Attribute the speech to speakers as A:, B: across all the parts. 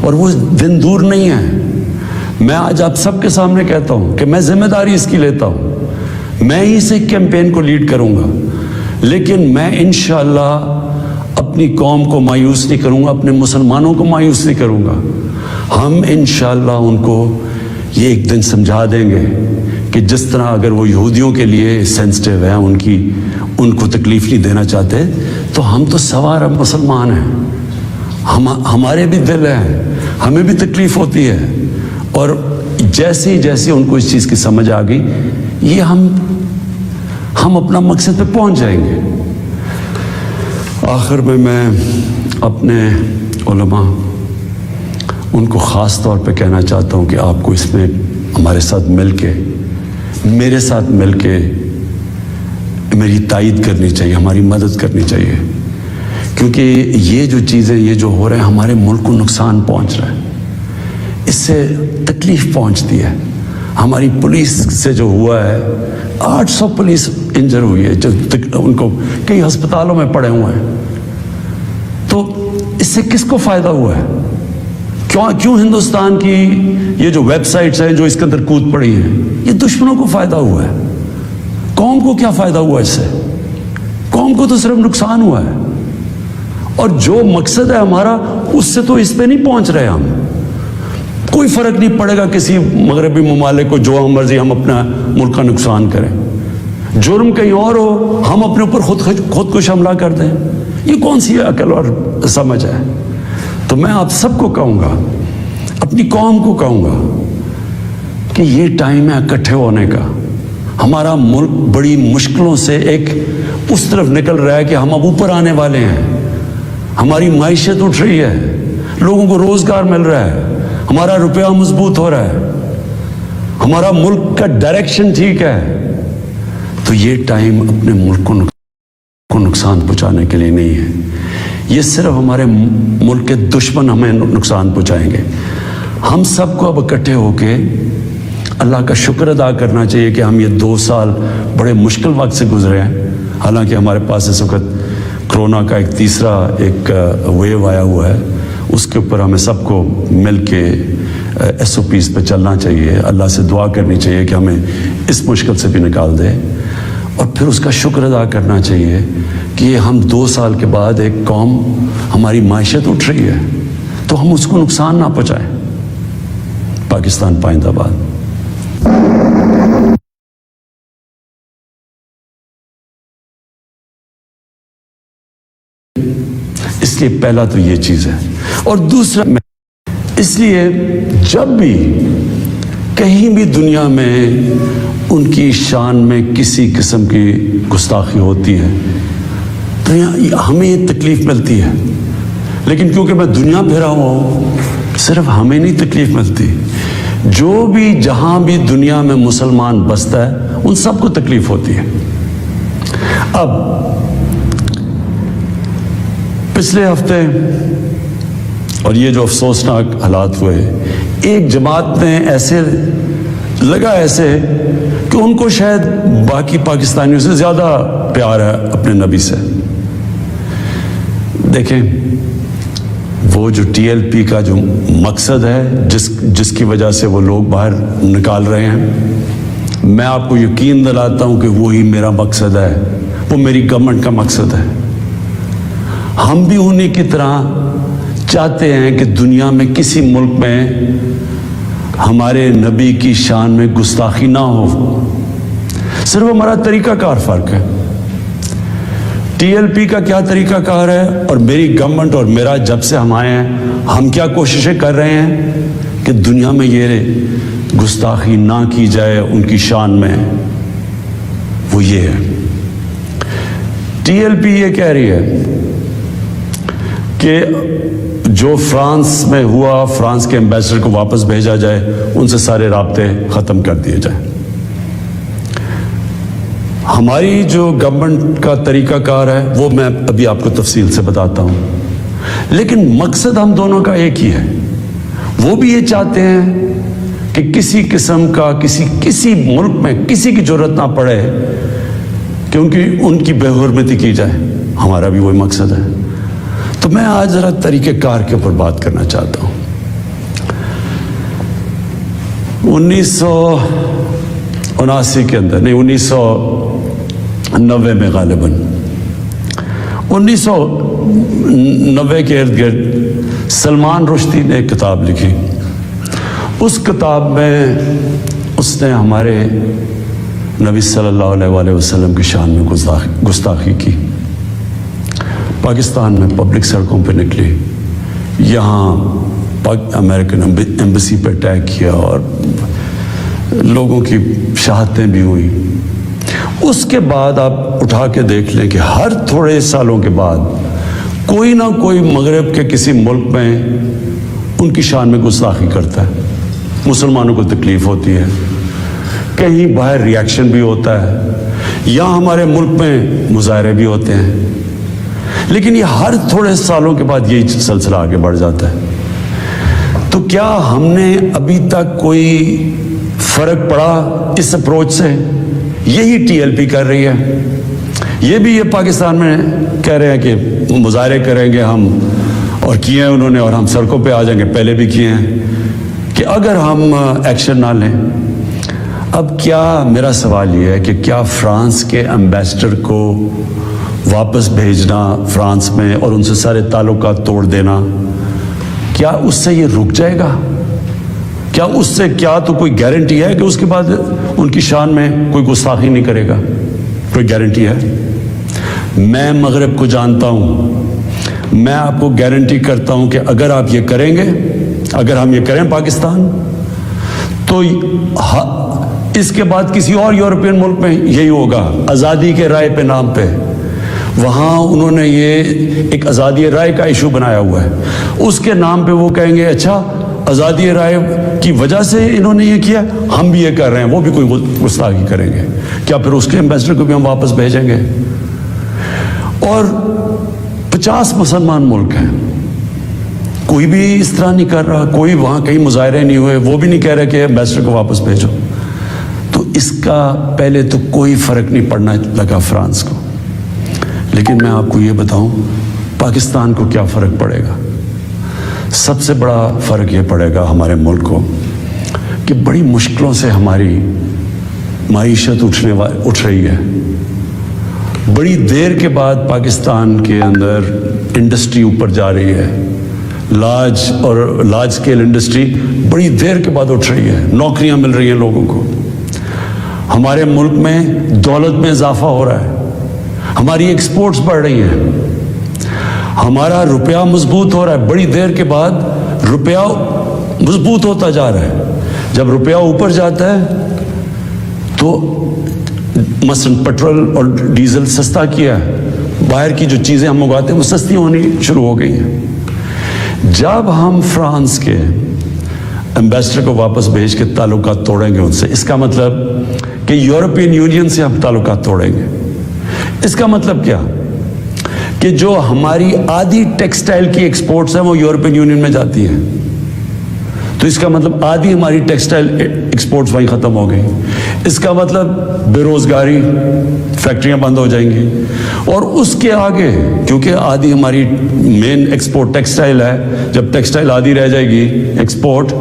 A: اور وہ دن دور نہیں ہے. میں آج آپ سب کے سامنے کہتا ہوں کہ میں ذمہ داری اس کی لیتا ہوں. میں ہی سے کیمپین کو لیڈ کروں گا, لیکن میں انشاءاللہ اپنی قوم کو مایوس نہیں کروں گا, اپنے مسلمانوں کو مایوس نہیں کروں گا. ہم انشاءاللہ ان کو یہ ایک دن سمجھا دیں گے کہ جس طرح اگر وہ یہودیوں کے لیے سینسٹیو ہیں, ان کو تکلیف نہیں دینا چاہتے, تو ہم تو سوا ارب مسلمان ہیں, ہمارے بھی دل ہیں, ہمیں بھی تکلیف ہوتی ہے. اور جیسے ہی ان کو اس چیز کی سمجھ آ گئی, یہ ہم اپنا مقصد پہ پہنچ جائیں گے. آخر میں اپنے علماء ان کو خاص طور پہ کہنا چاہتا ہوں کہ آپ کو اس میں ہمارے ساتھ مل کے, میرے ساتھ مل کے میری تائید کرنی چاہیے, ہماری مدد کرنی چاہیے, کیونکہ یہ جو چیزیں یہ جو ہو رہے ہیں ہمارے ملک کو نقصان پہنچ رہا ہے, اس سے تکلیف پہنچتی ہے. ہماری پولیس سے جو ہوا ہے 800 پولیس انجر ہوئی ہے, جو ان کو کئی ہسپتالوں میں پڑے ہوئے ہیں. تو اس سے کس کو فائدہ ہوا ہے؟ کیوں ہندوستان کی یہ جو ویب سائٹس ہیں جو اس کے اندر کود پڑی ہیں, یہ دشمنوں کو فائدہ ہوا ہے. قوم کو کیا فائدہ ہوا اس سے؟ قوم کو تو صرف نقصان ہوا ہے. اور جو مقصد ہے ہمارا, اس سے تو اس پہ نہیں پہنچ رہے ہم. کوئی فرق نہیں پڑے گا کسی مغربی ممالک کو, جو مرضی ہم اپنا ملک کا نقصان کریں. جرم کہیں اور ہو, ہم اپنے اوپر خودکش حملہ کر دیں. یہ کون سی عقل اور سمجھ ہے؟ تو میں آپ سب کو کہوں گا, اپنی قوم کو کہوں گا کہ یہ ٹائم ہے اکٹھے ہونے کا. ہمارا ملک بڑی مشکلوں سے ایک اس طرف نکل رہا ہے کہ ہم اب اوپر آنے والے ہیں. ہماری معیشت اٹھ رہی ہے, لوگوں کو روزگار مل رہا ہے, ہمارا روپیہ مضبوط ہو رہا ہے, ہمارا ملک کا ڈائریکشن ٹھیک ہے. تو یہ ٹائم اپنے ملک کو نقصان پہنچانے کے لیے نہیں ہے. یہ صرف ہمارے ملک کے دشمن ہمیں نقصان پہنچائیں گے. ہم سب کو اب اکٹھے ہو کے اللہ کا شکر ادا کرنا چاہیے کہ ہم یہ 2 سال بڑے مشکل وقت سے گزرے ہیں. حالانکہ ہمارے پاس اس وقت کرونا کا ایک تیسرا ویو آیا ہوا ہے, اس کے اوپر ہمیں سب کو مل کے SOPs پہ چلنا چاہیے. اللہ سے دعا کرنی چاہیے کہ ہمیں اس مشکل سے بھی نکال دے, اور پھر اس کا شکر ادا کرنا چاہیے کہ ہم 2 سال کے بعد ایک قوم, ہماری معیشت اٹھ رہی ہے, تو ہم اس کو نقصان نہ پہنچائیں. پاکستان پائندہ باد. اس لیے پہلا تو یہ چیز ہے. اور دوسرا, اس لیے جب بھی کہیں بھی دنیا میں ان کی شان میں کسی قسم کی گستاخی ہوتی ہے تو ہمیں یہ تکلیف ملتی ہے. لیکن کیونکہ میں دنیا پھرا ہوا ہوں, صرف ہمیں نہیں تکلیف ملتی, جو بھی جہاں بھی دنیا میں مسلمان بستا ہے ان سب کو تکلیف ہوتی ہے. اب پچھلے ہفتے اور یہ جو افسوسناک حالات ہوئے, ایک جماعت نے ایسے کہ ان کو شاید باقی پاکستانیوں سے زیادہ پیار ہے اپنے نبی سے. دیکھیں, وہ جو TLP کا جو مقصد ہے جس کی وجہ سے وہ لوگ باہر نکال رہے ہیں, میں آپ کو یقین دلاتا ہوں کہ وہی میرا مقصد ہے, وہ میری گورنمنٹ کا مقصد ہے. ہم بھی انہیں کی طرح چاہتے ہیں کہ دنیا میں کسی ملک میں ہمارے نبی کی شان میں گستاخی نہ ہو. صرف ہمارا طریقہ کار فرق ہے. TLP کا کیا طریقہ کار ہے اور میری گورنمنٹ اور میرا جب سے ہم آئے ہیں, ہم کیا کوششیں کر رہے ہیں کہ دنیا میں یہ گستاخی نہ کی جائے ان کی شان میں, وہ یہ ہے. TLP یہ کہہ رہی ہے کہ جو فرانس میں ہوا, فرانس کے ایمبیسڈر کو واپس بھیجا جائے, ان سے سارے رابطے ختم کر دیے جائیں. ہماری جو گورنمنٹ کا طریقہ کار ہے وہ میں ابھی آپ کو تفصیل سے بتاتا ہوں, لیکن مقصد ہم دونوں کا ایک ہی ہے. وہ بھی یہ چاہتے ہیں کہ کسی قسم کا کسی ملک میں کسی کی ضرورت نہ پڑے کہ ان کی بے حرمتی کی جائے. ہمارا بھی وہی مقصد ہے. تو میں آج ذرا طریقہ کار کے اوپر بات کرنا چاہتا ہوں. 1979 کے اندر, نہیں 1990 میں غالباً, 1990 کے ارد گرد سلمان رشدی نے ایک کتاب لکھی. اس کتاب میں اس نے ہمارے نبی صلی اللہ علیہ وسلم کی شان میں گستاخی کی. پاکستان میں پبلک سڑکوں پہ نکلی, یہاں امریکن ایمبیسی پہ اٹیک کیا اور لوگوں کی شہادتیں بھی ہوئی. اس کے بعد آپ اٹھا کے دیکھ لیں کہ ہر تھوڑے سالوں کے بعد کوئی نہ کوئی مغرب کے کسی ملک میں ان کی شان میں گستاخی کرتا ہے. مسلمانوں کو تکلیف ہوتی ہے, کہیں باہر ریاکشن بھی ہوتا ہے, یا ہمارے ملک میں مظاہرے بھی ہوتے ہیں, لیکن یہ ہر تھوڑے سالوں کے بعد یہی سلسلہ آگے بڑھ جاتا ہے. تو کیا ہم نے ابھی تک کوئی فرق پڑا اس اپروچ سے؟ یہی ٹی ایل پی کر رہی ہے. یہ بھی یہ پاکستان میں کہہ رہے ہیں کہ مظاہرے کریں گے ہم, اور کیے ہیں انہوں نے, اور ہم سڑکوں پہ آ جائیں گے, پہلے بھی کیے ہیں, کہ اگر ہم ایکشن نہ لیں. اب کیا میرا سوال یہ ہے کہ کیا فرانس کے ایمبیسڈر کو واپس بھیجنا فرانس میں اور ان سے سارے تعلقات توڑ دینا, کیا اس سے یہ رک جائے گا؟ کیا اس سے کیا تو کوئی گارنٹی ہے کہ اس کے بعد ان کی شان میں کوئی گستاخی نہیں کرے گا؟ کوئی گارنٹی ہے؟ میں مغرب کو جانتا ہوں, میں آپ کو گارنٹی کرتا ہوں کہ اگر آپ یہ کریں گے, اگر ہم یہ کریں پاکستان, تو اس کے بعد کسی اور یورپین ملک میں یہی ہوگا, آزادی کے رائے پہ نام پہ. وہاں انہوں نے یہ ایک آزادی رائے کا ایشو بنایا ہوا ہے, اس کے نام پہ وہ کہیں گے اچھا آزادی رائے کی وجہ سے انہوں نے یہ کیا, ہم بھی یہ کر رہے ہیں, وہ بھی کوئی گستاخی کریں گے. کیا پھر اس کے ایمبیسڈر کو بھی ہم واپس بھیجیں گے؟ اور 50 مسلمان ملک ہیں, کوئی بھی اس طرح نہیں کر رہا, کوئی وہاں کہیں مظاہرے نہیں ہوئے, وہ بھی نہیں کہہ رہے کہ ایمبیسڈر کو واپس بھیجو. تو اس کا پہلے تو کوئی فرق نہیں پڑنا لگا فرانس کو. لیکن میں آپ کو یہ بتاؤں پاکستان کو کیا فرق پڑے گا. سب سے بڑا فرق یہ پڑے گا ہمارے ملک کو کہ بڑی مشکلوں سے ہماری معیشت اٹھ رہی ہے. بڑی دیر کے بعد پاکستان کے اندر انڈسٹری اوپر جا رہی ہے, لارج اسکیل انڈسٹری بڑی دیر کے بعد اٹھ رہی ہے, نوکریاں مل رہی ہیں لوگوں کو. ہمارے ملک میں دولت میں اضافہ ہو رہا ہے, ہماری ایکسپورٹس بڑھ رہی ہیں, ہمارا روپیہ مضبوط ہو رہا ہے. بڑی دیر کے بعد روپیہ مضبوط ہوتا جا رہا ہے. جب روپیہ اوپر جاتا ہے تو مثلا پیٹرول اور ڈیزل سستا کیا ہے, باہر کی جو چیزیں ہم اگاتے ہیں وہ سستی ہونی شروع ہو گئی ہیں. جب ہم فرانس کے ایمبیسڈر کو واپس بھیج کے تعلقات توڑیں گے ان سے, اس کا مطلب کہ یورپین یونین سے ہم تعلقات توڑیں گے. اس کا مطلب کیا کہ جو ہماری آدھی ٹیکسٹائل کی ایکسپورٹس ہیں وہ یورپین یونین میں جاتی ہیں, تو اس کا مطلب آدھی ہماری ٹیکسٹائل ایکسپورٹس وہیں ختم ہو گئی. اس کا مطلب بے روزگاری, فیکٹریاں بند ہو جائیں گی. اور اس کے آگے کیونکہ آدھی ہماری مین ایکسپورٹ ٹیکسٹائل ہے, جب ٹیکسٹائل آدھی رہ جائے گی ایکسپورٹ,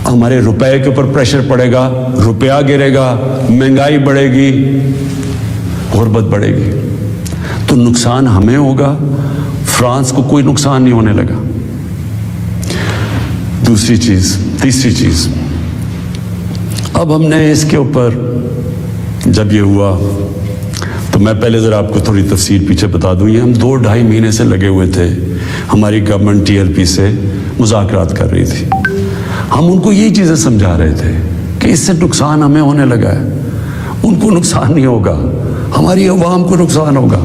A: ہمارے روپے کے اوپر پریشر پڑے گا, روپیہ گرے گا, مہنگائی بڑھے گی, غربت بڑھے گی. تو نقصان ہمیں ہوگا, فرانس کو کوئی نقصان نہیں ہونے لگا. تیسری چیز, اب ہم نے اس کے اوپر جب یہ ہوا تو میں پہلے ذرا آپ کو تھوڑی تفصیل پیچھے بتا دوں. یہ ہم 2-2.5 مہینے سے لگے ہوئے تھے, ہماری گورنمنٹ ٹی ایل پی سے مذاکرات کر رہی تھی. ہم ان کو یہی چیزیں سمجھا رہے تھے کہ اس سے نقصان ہمیں ہونے لگا ہے, ان کو نقصان نہیں ہوگا, ہماری عوام کو نقصان ہوگا.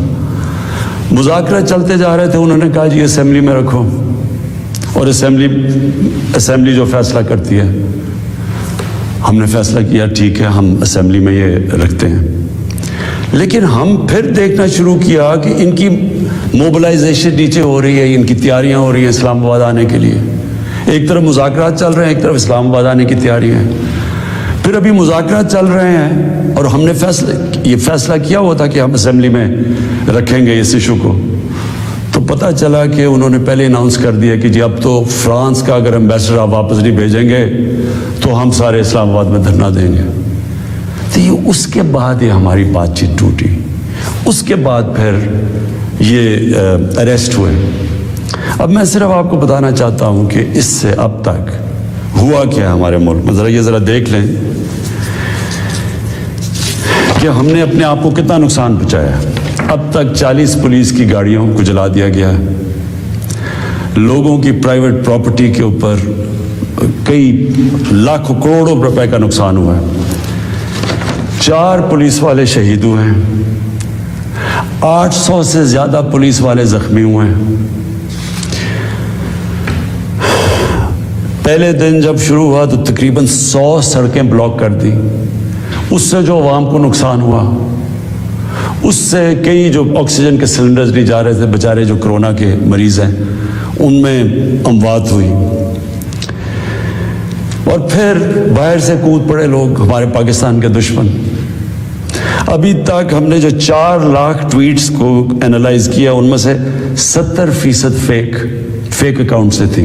A: مذاکرات چلتے جا رہے تھے, انہوں نے کہا جی اسمبلی میں رکھو, اور اسمبلی جو فیصلہ کرتی ہے. ہم نے فیصلہ کیا ٹھیک ہے ہم اسمبلی میں یہ رکھتے ہیں. لیکن ہم پھر دیکھنا شروع کیا کہ ان کی موبلائزیشن نیچے ہو رہی ہے, ان کی تیاریاں ہو رہی ہیں اسلام آباد آنے کے لیے. ایک طرف مذاکرات چل رہے ہیں, ایک طرف اسلام آباد آنے کی تیاری ہے. پھر ابھی مذاکرات چل رہے ہیں اور ہم نے فیصلہ کیا ہوا تھا کہ ہم اسمبلی میں رکھیں گے اس ایشو کو. تو پتہ چلا کہ انہوں نے پہلے اناؤنس کر دیا کہ جی اب تو فرانس کا اگر ایمبیسڈر آپ واپس نہیں بھیجیں گے تو ہم سارے اسلام آباد میں دھرنا دیں گے. تو یہ اس کے بعد یہ ہماری بات چیت ٹوٹی. اس کے بعد پھر یہ اریسٹ ہوئے. اب میں صرف آپ کو بتانا چاہتا ہوں کہ اس سے اب تک ہوا کیا ہے ہمارے ملک میں. ذرا دیکھ لیں کہ ہم نے اپنے آپ کو کتنا نقصان پہنچایا. اب تک 40 پولیس کی گاڑیوں کو جلا دیا گیا. لوگوں کی پرائیویٹ پراپرٹی کے اوپر کئی لاکھوں کروڑوں روپے کا نقصان ہوا ہے. 4 پولیس والے شہید ہوئے ہیں. 800 سے زیادہ پولیس والے زخمی ہوئے ہیں. پہلے دن جب شروع ہوا تو تقریباً 100 سڑکیں بلاک کر دی. اس سے جو عوام کو نقصان ہوا, اس سے کئی جو آکسیجن کے سلنڈرز نہیں جا رہے تھے, بیچارے جو کرونا کے مریض ہیں, ان میں اموات ہوئی. اور پھر باہر سے کود پڑے لوگ, ہمارے پاکستان کے دشمن. ابھی تک ہم نے جو 4 لاکھ ٹویٹس کو اینالائز کیا, ان میں سے 70% فیک اکاؤنٹ سے تھی.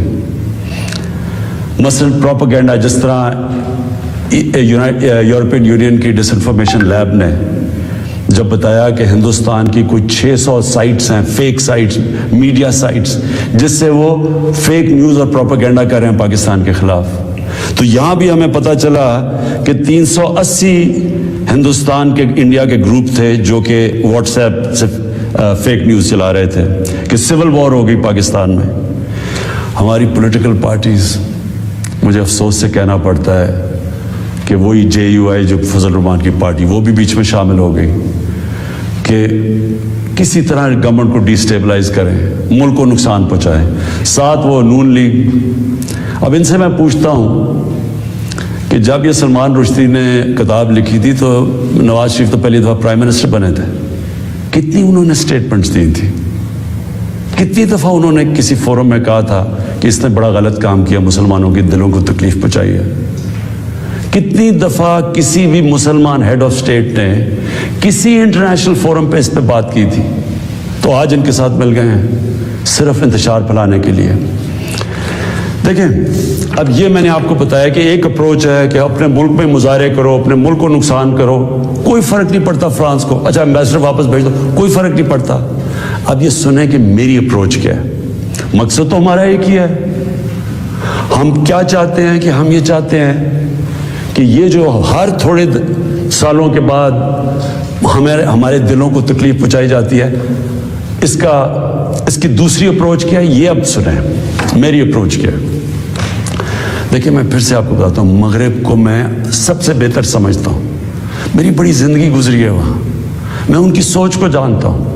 A: مثلاً پروپیگنڈا, جس طرح یورپین یونین کی ڈس انفارمیشن لیب نے جب بتایا کہ ہندوستان کی کوئی 600 سائٹس ہیں, فیک سائٹس, میڈیا سائٹس, جس سے وہ فیک نیوز اور پروپیگنڈا کر رہے ہیں پاکستان کے خلاف. تو یہاں بھی ہمیں پتہ چلا کہ 380 ہندوستان کے انڈیا کے گروپ تھے جو کہ واٹس ایپ سے فیک نیوز چلا رہے تھے کہ سول وار ہو گئی پاکستان میں. ہماری پولیٹیکل پارٹیز, مجھے افسوس سے کہنا پڑتا ہے کہ وہی JUI جو فضل الرحمان کی پارٹی, وہ بھی بیچ میں شامل ہو گئی کہ کسی طرح گورنمنٹ کو ڈی سٹیبلائز کریں, ملک کو نقصان پہنچائیں. ساتھ وہ نون لیگ. اب ان سے میں پوچھتا ہوں کہ جب یہ سلمان رشدی نے کتاب لکھی تھی تو نواز شریف تو پہلی دفعہ پرائم منسٹر بنے تھے. کتنی انہوں نے سٹیٹمنٹس دی تھی, کتنی دفعہ انہوں نے کسی فورم میں کہا تھا کہ اس نے بڑا غلط کام کیا, مسلمانوں کے دلوں کو تکلیف پہنچائی ہے. کتنی دفعہ کسی بھی مسلمان ہیڈ آف اسٹیٹ نے کسی انٹرنیشنل فورم پہ اس پہ بات کی تھی. تو آج ان کے ساتھ مل گئے ہیں صرف انتشار پھیلانے کے لیے. دیکھیں, اب یہ میں نے آپ کو بتایا کہ ایک اپروچ ہے کہ اپنے ملک میں مظاہرے کرو, اپنے ملک کو نقصان کرو, کوئی فرق نہیں پڑتا فرانس کو. اچھا ایمبیسڈر واپس بھیج دو, کوئی فرق نہیں پڑتا. اب یہ سنیں کہ میری اپروچ کیا ہے. مقصد تو ہمارا ایک ہی ہے. ہم کیا چاہتے ہیں کہ ہم یہ چاہتے ہیں کہ یہ جو ہر تھوڑے سالوں کے بعد ہمارے دلوں کو تکلیف پہنچائی جاتی ہے, اس کی دوسری اپروچ کیا ہے, یہ اب سنیں میری اپروچ کیا ہے. دیکھیں, میں پھر سے آپ کو بتاتا ہوں, مغرب کو میں سب سے بہتر سمجھتا ہوں. میری بڑی زندگی گزری ہے وہاں, میں ان کی سوچ کو جانتا ہوں.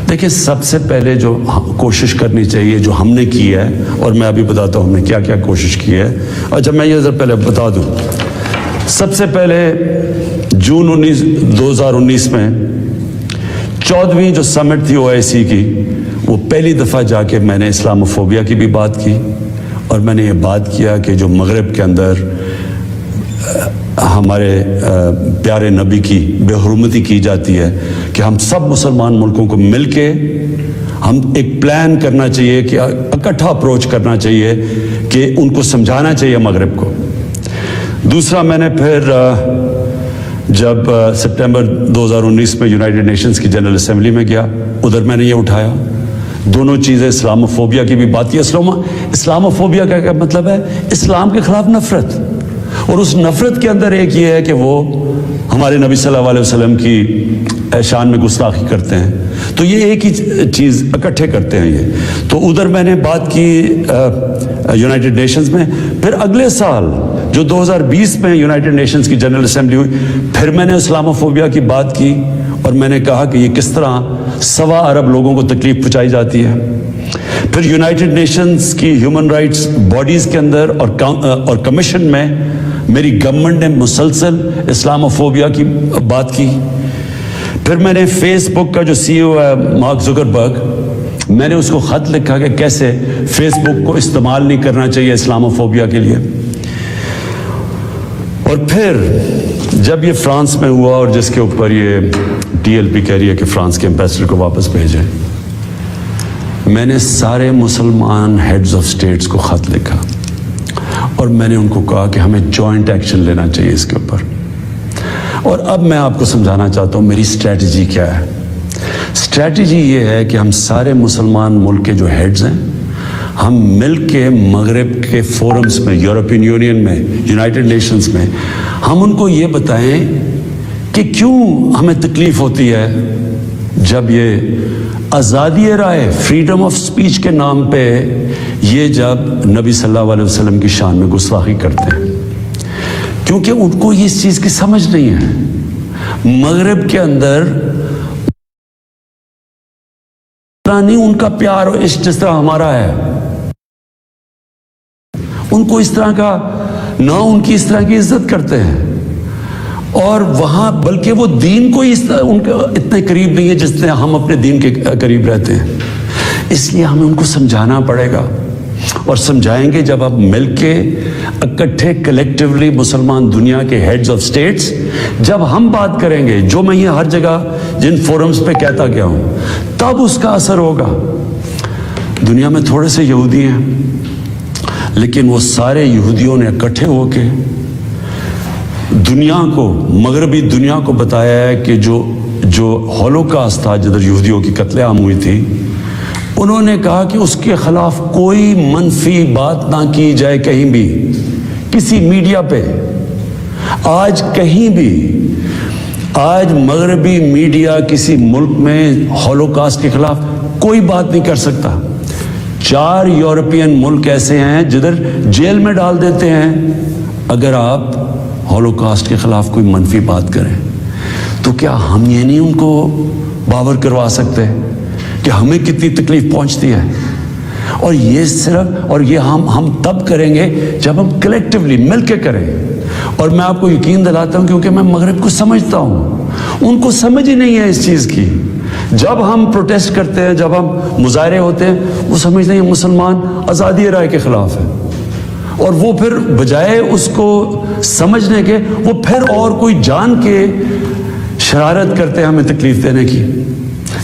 A: دیکھیں, سب سے پہلے جو کوشش کرنی چاہیے, جو ہم نے کی ہے, اور میں ابھی بتاتا ہوں ہم نے کیا کیا کوشش کی ہے. اچھا میں یہ ذرا پہلے بتا دوں, سب سے پہلے جون 2019 میں 14ویں جو سمٹ تھی OIC کی, وہ پہلی دفعہ جا کے میں نے اسلاموفوبیا کی بھی بات کی, اور میں نے یہ بات کیا کہ جو مغرب کے اندر ہمارے پیارے نبی کی بے حرمتی کی جاتی ہے, کہ ہم سب مسلمان ملکوں کو مل کے ہم ایک پلان کرنا چاہیے, کہ اکٹھا اپروچ کرنا چاہیے, کہ ان کو سمجھانا چاہیے مغرب کو. دوسرا, میں نے پھر جب سپٹمبر 2019 میں یونائٹڈ نیشنز کی جنرل اسمبلی میں گیا, ادھر میں نے یہ اٹھایا. دونوں چیزیں, اسلاموفوبیا کی بھی بات کی. اسلاموفوبیا کا کیا مطلب ہے؟ اسلام کے خلاف نفرت, اور اس نفرت کے اندر ایک یہ ہے کہ وہ ہمارے نبی صلی اللہ علیہ وسلم کی شان میں گستاخی کرتے ہیں. تو یہ ایک ہی چیز اکٹھے کرتے ہیں یہ. تو ادھر میں نے بات کی یونائٹڈ نیشنز میں. پھر اگلے سال جو 2020 میں یونائٹڈ نیشنز کی جنرل اسمبلی ہوئی, پھر میں نے اسلاموفوبیا کی بات کی, اور میں نے کہا کہ یہ کس طرح 1.25 ارب لوگوں کو تکلیف پہنچائی جاتی ہے. پھر یونائٹڈ نیشنز کی ہیومن رائٹس باڈیز کے اندر اور کمیشن میں میری گورنمنٹ نے مسلسل اسلاموفوبیا کی بات کی. پھر میں نے فیس بک کا جو CEO ہے مارک زکربرگ, میں نے اس کو خط لکھا کہ کیسے فیس بک کو استعمال نہیں کرنا چاہیے اسلاموفوبیا کے لیے. اور پھر جب یہ فرانس میں ہوا, اور جس کے اوپر یہ DLP کہہ رہی ہے کہ فرانس کے ایمبیسڈر کو واپس بھیجیں, میں نے سارے مسلمان ہیڈز آف سٹیٹس کو خط لکھا اور میں نے ان کو کہا کہ ہمیں جوائنٹ ایکشن لینا چاہیے اس کے اوپر. اور اب میں آپ کو سمجھانا چاہتا ہوں میری اسٹریٹجی کیا ہے. اسٹریٹجی یہ ہے کہ ہم سارے مسلمان ملک کے جو ہیڈز ہیں ہم مل کے مغرب کے فورمز میں، یورپین یونین میں، یونائٹڈ نیشنز میں، ہم ان کو یہ بتائیں کہ کیوں ہمیں تکلیف ہوتی ہے جب یہ آزادی رائے، فریڈم آف سپیچ کے نام پہ یہ جب نبی صلی اللہ علیہ وسلم کی شان میں گستاخی کرتے ہیں. کیونکہ ان کو اس چیز کی سمجھ نہیں ہے. مغرب کے اندر نہیں ان کا پیار اور عشق جس طرح ہمارا ہے، ان کو اس طرح کا نہ، ان کی اس طرح کی عزت کرتے ہیں. اور وہاں بلکہ وہ دین کو ان کے اتنے قریب نہیں ہے جس طرح ہم اپنے دین کے قریب رہتے ہیں. اس لیے ہمیں ان کو سمجھانا پڑے گا، اور سمجھائیں گے جب آپ مل کے اکٹھے کلیکٹیولی مسلمان دنیا کے ہیڈز آف سٹیٹس جب ہم بات کریں گے، جو میں یہ ہر جگہ جن فورمز پہ کہتا گیا ہوں، تب اس کا اثر ہوگا. دنیا میں تھوڑے سے یہودی ہیں، لیکن وہ سارے یہودیوں نے اکٹھے ہو کے دنیا کو، مغربی دنیا کو بتایا ہے کہ جو ہولوکاسٹ تھا جدھر یہودیوں کی قتل عام ہوئی تھی، انہوں نے کہا کہ اس کے خلاف کوئی منفی بات نہ کی جائے کہیں بھی، کسی میڈیا پہ. آج کہیں بھی، آج مغربی میڈیا کسی ملک میں ہولوکاسٹ کے خلاف کوئی بات نہیں کر سکتا. 4 یورپین ملک ایسے ہیں جدھر جیل میں ڈال دیتے ہیں اگر آپ ہولوکاسٹ کے خلاف کوئی منفی بات کریں. تو کیا ہم یہ نہیں ان کو باور کروا سکتے کہ ہمیں کتنی تکلیف پہنچتی ہے؟ اور یہ صرف، اور یہ ہم تب کریں گے جب ہم کلیکٹیولی مل کے کریں. اور میں آپ کو یقین دلاتا ہوں کیونکہ میں مغرب کو سمجھتا ہوں، ان کو سمجھ ہی نہیں ہے اس چیز کی. جب ہم پروٹیسٹ کرتے ہیں، جب ہم مظاہرے ہوتے ہیں، وہ سمجھتے ہیں مسلمان آزادی رائے کے خلاف ہے، اور وہ پھر بجائے اس کو سمجھنے کے وہ پھر اور کوئی جان کے شرارت کرتے ہیں ہمیں تکلیف دینے کی.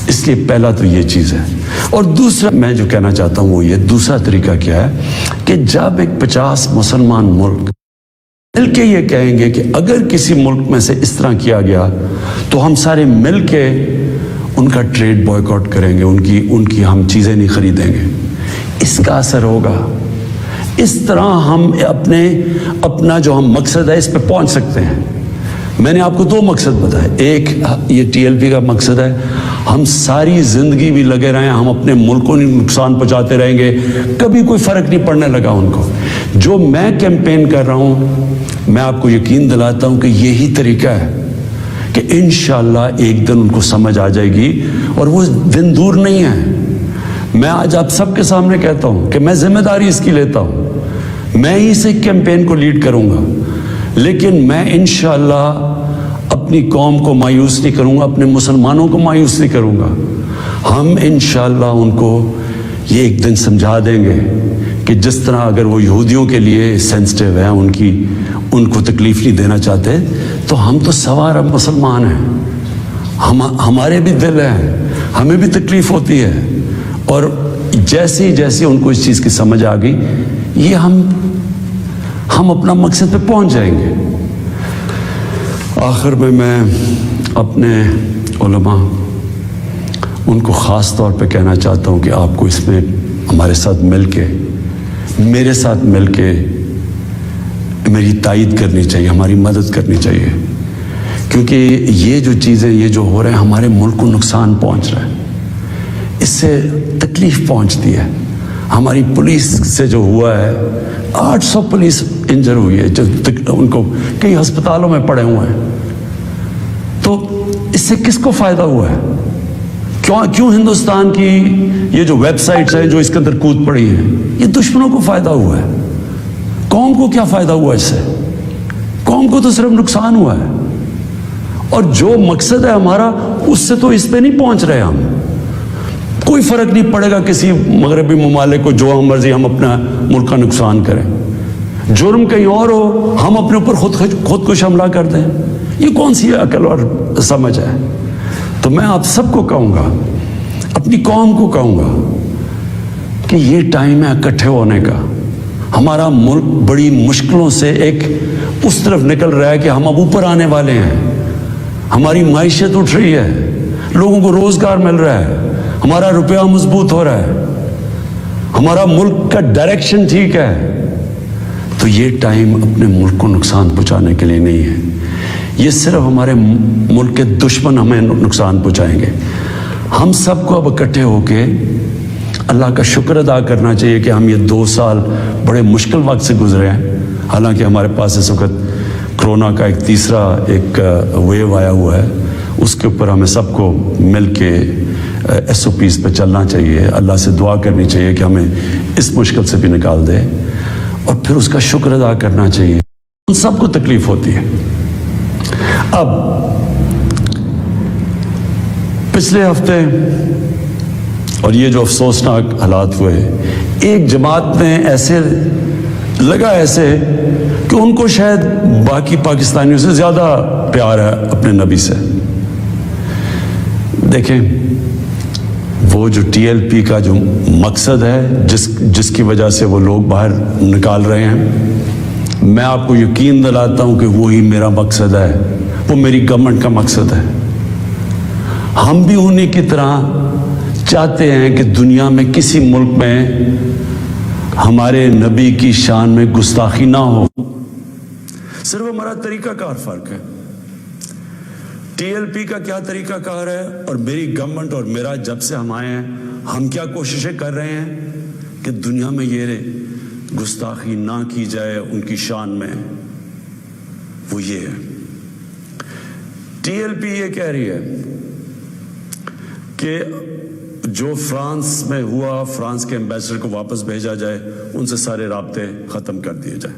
A: اس لیے پہلا تو یہ چیز ہے. اور دوسرا میں جو کہنا چاہتا ہوں وہ یہ، دوسرا طریقہ کیا ہے کہ جب ایک 50 مسلمان ملک مل کے یہ کہیں گے کہ اگر کسی ملک میں سے اس طرح کیا گیا تو ہم سارے مل کے ان کا ٹریڈ بوائیکاٹ کریں گے، ان کی ہم چیزیں نہیں خریدیں گے، اس کا اثر ہوگا. اس طرح ہم اپنا جو ہم مقصد ہے اس پہ پہنچ سکتے ہیں. میں نے آپ کو 2 مقصد بتائے. ایک یہ TLP کا مقصد ہے، ہم ساری زندگی بھی لگے رہیں، ہم اپنے ملک کو نقصان پہنچاتے رہیں گے، کبھی کوئی فرق نہیں پڑنے لگا ان کو. جو میں کیمپین کر رہا ہوں، میں آپ کو یقین دلاتا ہوں کہ یہی طریقہ ہے کہ انشاءاللہ ایک دن ان کو سمجھ آ جائے گی، اور وہ دن دور نہیں ہے. میں آج آپ سب کے سامنے کہتا ہوں کہ میں ذمہ داری اس کی لیتا ہوں، میں ہی سے کیمپین کو لیڈ کروں گا، لیکن میں انشاءاللہ اپنی قوم کو مایوس نہیں کروں گا، اپنے مسلمانوں کو مایوس نہیں کروں گا. ہم انشاءاللہ ان کو یہ ایک دن سمجھا دیں گے کہ جس طرح اگر وہ یہودیوں کے لیے سینسٹیو ہیں، ان کو تکلیف نہیں دینا چاہتے، تو ہم تو سوا ارب مسلمان ہیں، ہمارے بھی دل ہیں، ہمیں بھی تکلیف ہوتی ہے. اور جیسے ان کو اس چیز کی سمجھ آ گئی، یہ ہم اپنا مقصد پہ پہنچ جائیں گے. آخر میں اپنے علماء ان کو خاص طور پہ کہنا چاہتا ہوں کہ آپ کو اس میں ہمارے ساتھ مل کے، میرے ساتھ مل کے میری تائید کرنی چاہیے، ہماری مدد کرنی چاہیے. کیونکہ یہ جو چیزیں، یہ جو ہو رہے ہیں، ہمارے ملک کو نقصان پہنچ رہا ہے، اس سے تکلیف پہنچتی ہے. ہماری پولیس سے جو ہوا ہے، 800 پولیس انجر ہوئی ہے، جو ان کو کئی ہسپتالوں میں پڑے ہوئے ہیں. تو اس سے کس کو فائدہ ہوا ہے؟ کیوں ہندوستان کی یہ جو ویب سائٹس ہیں جو اس کے اندر کود پڑی ہیں، یہ دشمنوں کو فائدہ ہوا ہے. قوم کو کیا فائدہ ہوا اس سے؟ قوم کو تو صرف نقصان ہوا ہے. اور جو مقصد ہے ہمارا، اس سے تو اس پہ نہیں پہنچ رہے ہم. کوئی فرق نہیں پڑے گا کسی مغربی ممالک کو، جو ہم مرضی ہم اپنا ملک کا نقصان کریں. جرم کہیں اور ہو، ہم اپنے اوپر خودکش حملہ کر دیں. یہ کون سی عقل اور سمجھ ہے؟ تو میں آپ سب کو کہوں گا، اپنی قوم کو کہوں گا کہ یہ ٹائم ہے اکٹھے ہونے کا. ہمارا ملک بڑی مشکلوں سے ایک اس طرف نکل رہا ہے کہ ہم اب اوپر آنے والے ہیں. ہماری معیشت اٹھ رہی ہے, لوگوں کو روزگار مل رہا ہے, ہمارا روپیہ مضبوط ہو رہا ہے, ہمارا ملک کا ڈائریکشن ٹھیک ہے. تو یہ ٹائم اپنے ملک کو نقصان پہنچانے کے لیے نہیں ہے. یہ صرف ہمارے ملک کے دشمن ہمیں نقصان پہنچائیں گے. ہم سب کو اب اکٹھے ہو کے اللہ کا شکر ادا کرنا چاہیے کہ ہم یہ 2 سال بڑے مشکل وقت سے گزرے ہیں. حالانکہ ہمارے پاس اس وقت کرونا کا ایک تیسرا ویو آیا ہوا ہے, اس کے اوپر ہمیں سب کو مل کے SOPs پہ چلنا چاہیے. اللہ سے دعا کرنی چاہیے کہ ہمیں اس مشکل سے بھی نکال دے, اور پھر اس کا شکر ادا کرنا چاہیے. ان سب کو تکلیف ہوتی ہے. اب پچھلے ہفتے اور یہ جو افسوسناک حالات ہوئے, ایک جماعت میں ایسے لگا کہ ان کو شاید باقی پاکستانیوں سے زیادہ پیار ہے اپنے نبی سے. دیکھیں, وہ جو TLP کا جو مقصد ہے جس کی وجہ سے وہ لوگ باہر نکال رہے ہیں, میں آپ کو یقین دلاتا ہوں کہ وہی میرا مقصد ہے, وہ میری گورنمنٹ کا مقصد ہے. ہم بھی انہیں کی طرح چاہتے ہیں کہ دنیا میں کسی ملک میں ہمارے نبی کی شان میں گستاخی نہ ہو. صرف ہمارا طریقہ کار فرق ہے. TLP کا کیا طریقہ کار ہے اور میری گورنمنٹ اور میرا جب سے ہم آئے ہیں ہم کیا کوششیں کر رہے ہیں کہ دنیا میں یہ گستاخی نہ کی جائے ان کی شان میں, وہ یہ ہے. TLP یہ کہہ رہی ہے کہ جو فرانس میں ہوا, فرانس کے ایمبیسڈر کو واپس بھیجا جائے, ان سے سارے رابطے ختم کر دیے جائیں.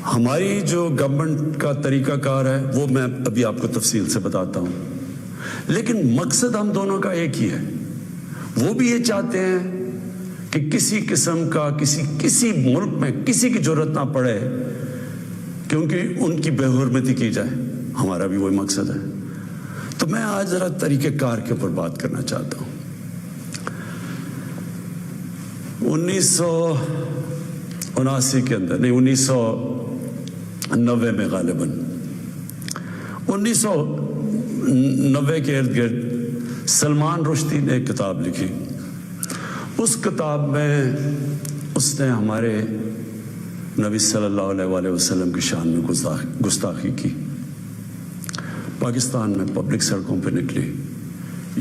A: ہماری جو گورنمنٹ کا طریقہ کار ہے وہ میں ابھی آپ کو تفصیل سے بتاتا ہوں, لیکن مقصد ہم دونوں کا ایک ہی ہے. وہ بھی یہ چاہتے ہیں کہ کسی قسم کا کسی ملک میں کسی کی ضرورت نہ پڑے کیونکہ ان کی بے حرمتی کی جائے. ہمارا بھی وہی مقصد ہے. تو میں آج ذرا طریقہ کار کے اوپر بات کرنا چاہتا ہوں. 1979 کے اندر, نہیں 1990 میں غالباً 1990 کے ارد گرد سلمان رشدی نے ایک کتاب لکھی. اس کتاب میں اس نے ہمارے نبی صلی اللہ علیہ وسلم کی شان میں گستاخی کی. پاکستان میں پبلک سڑکوں پہ نکلی,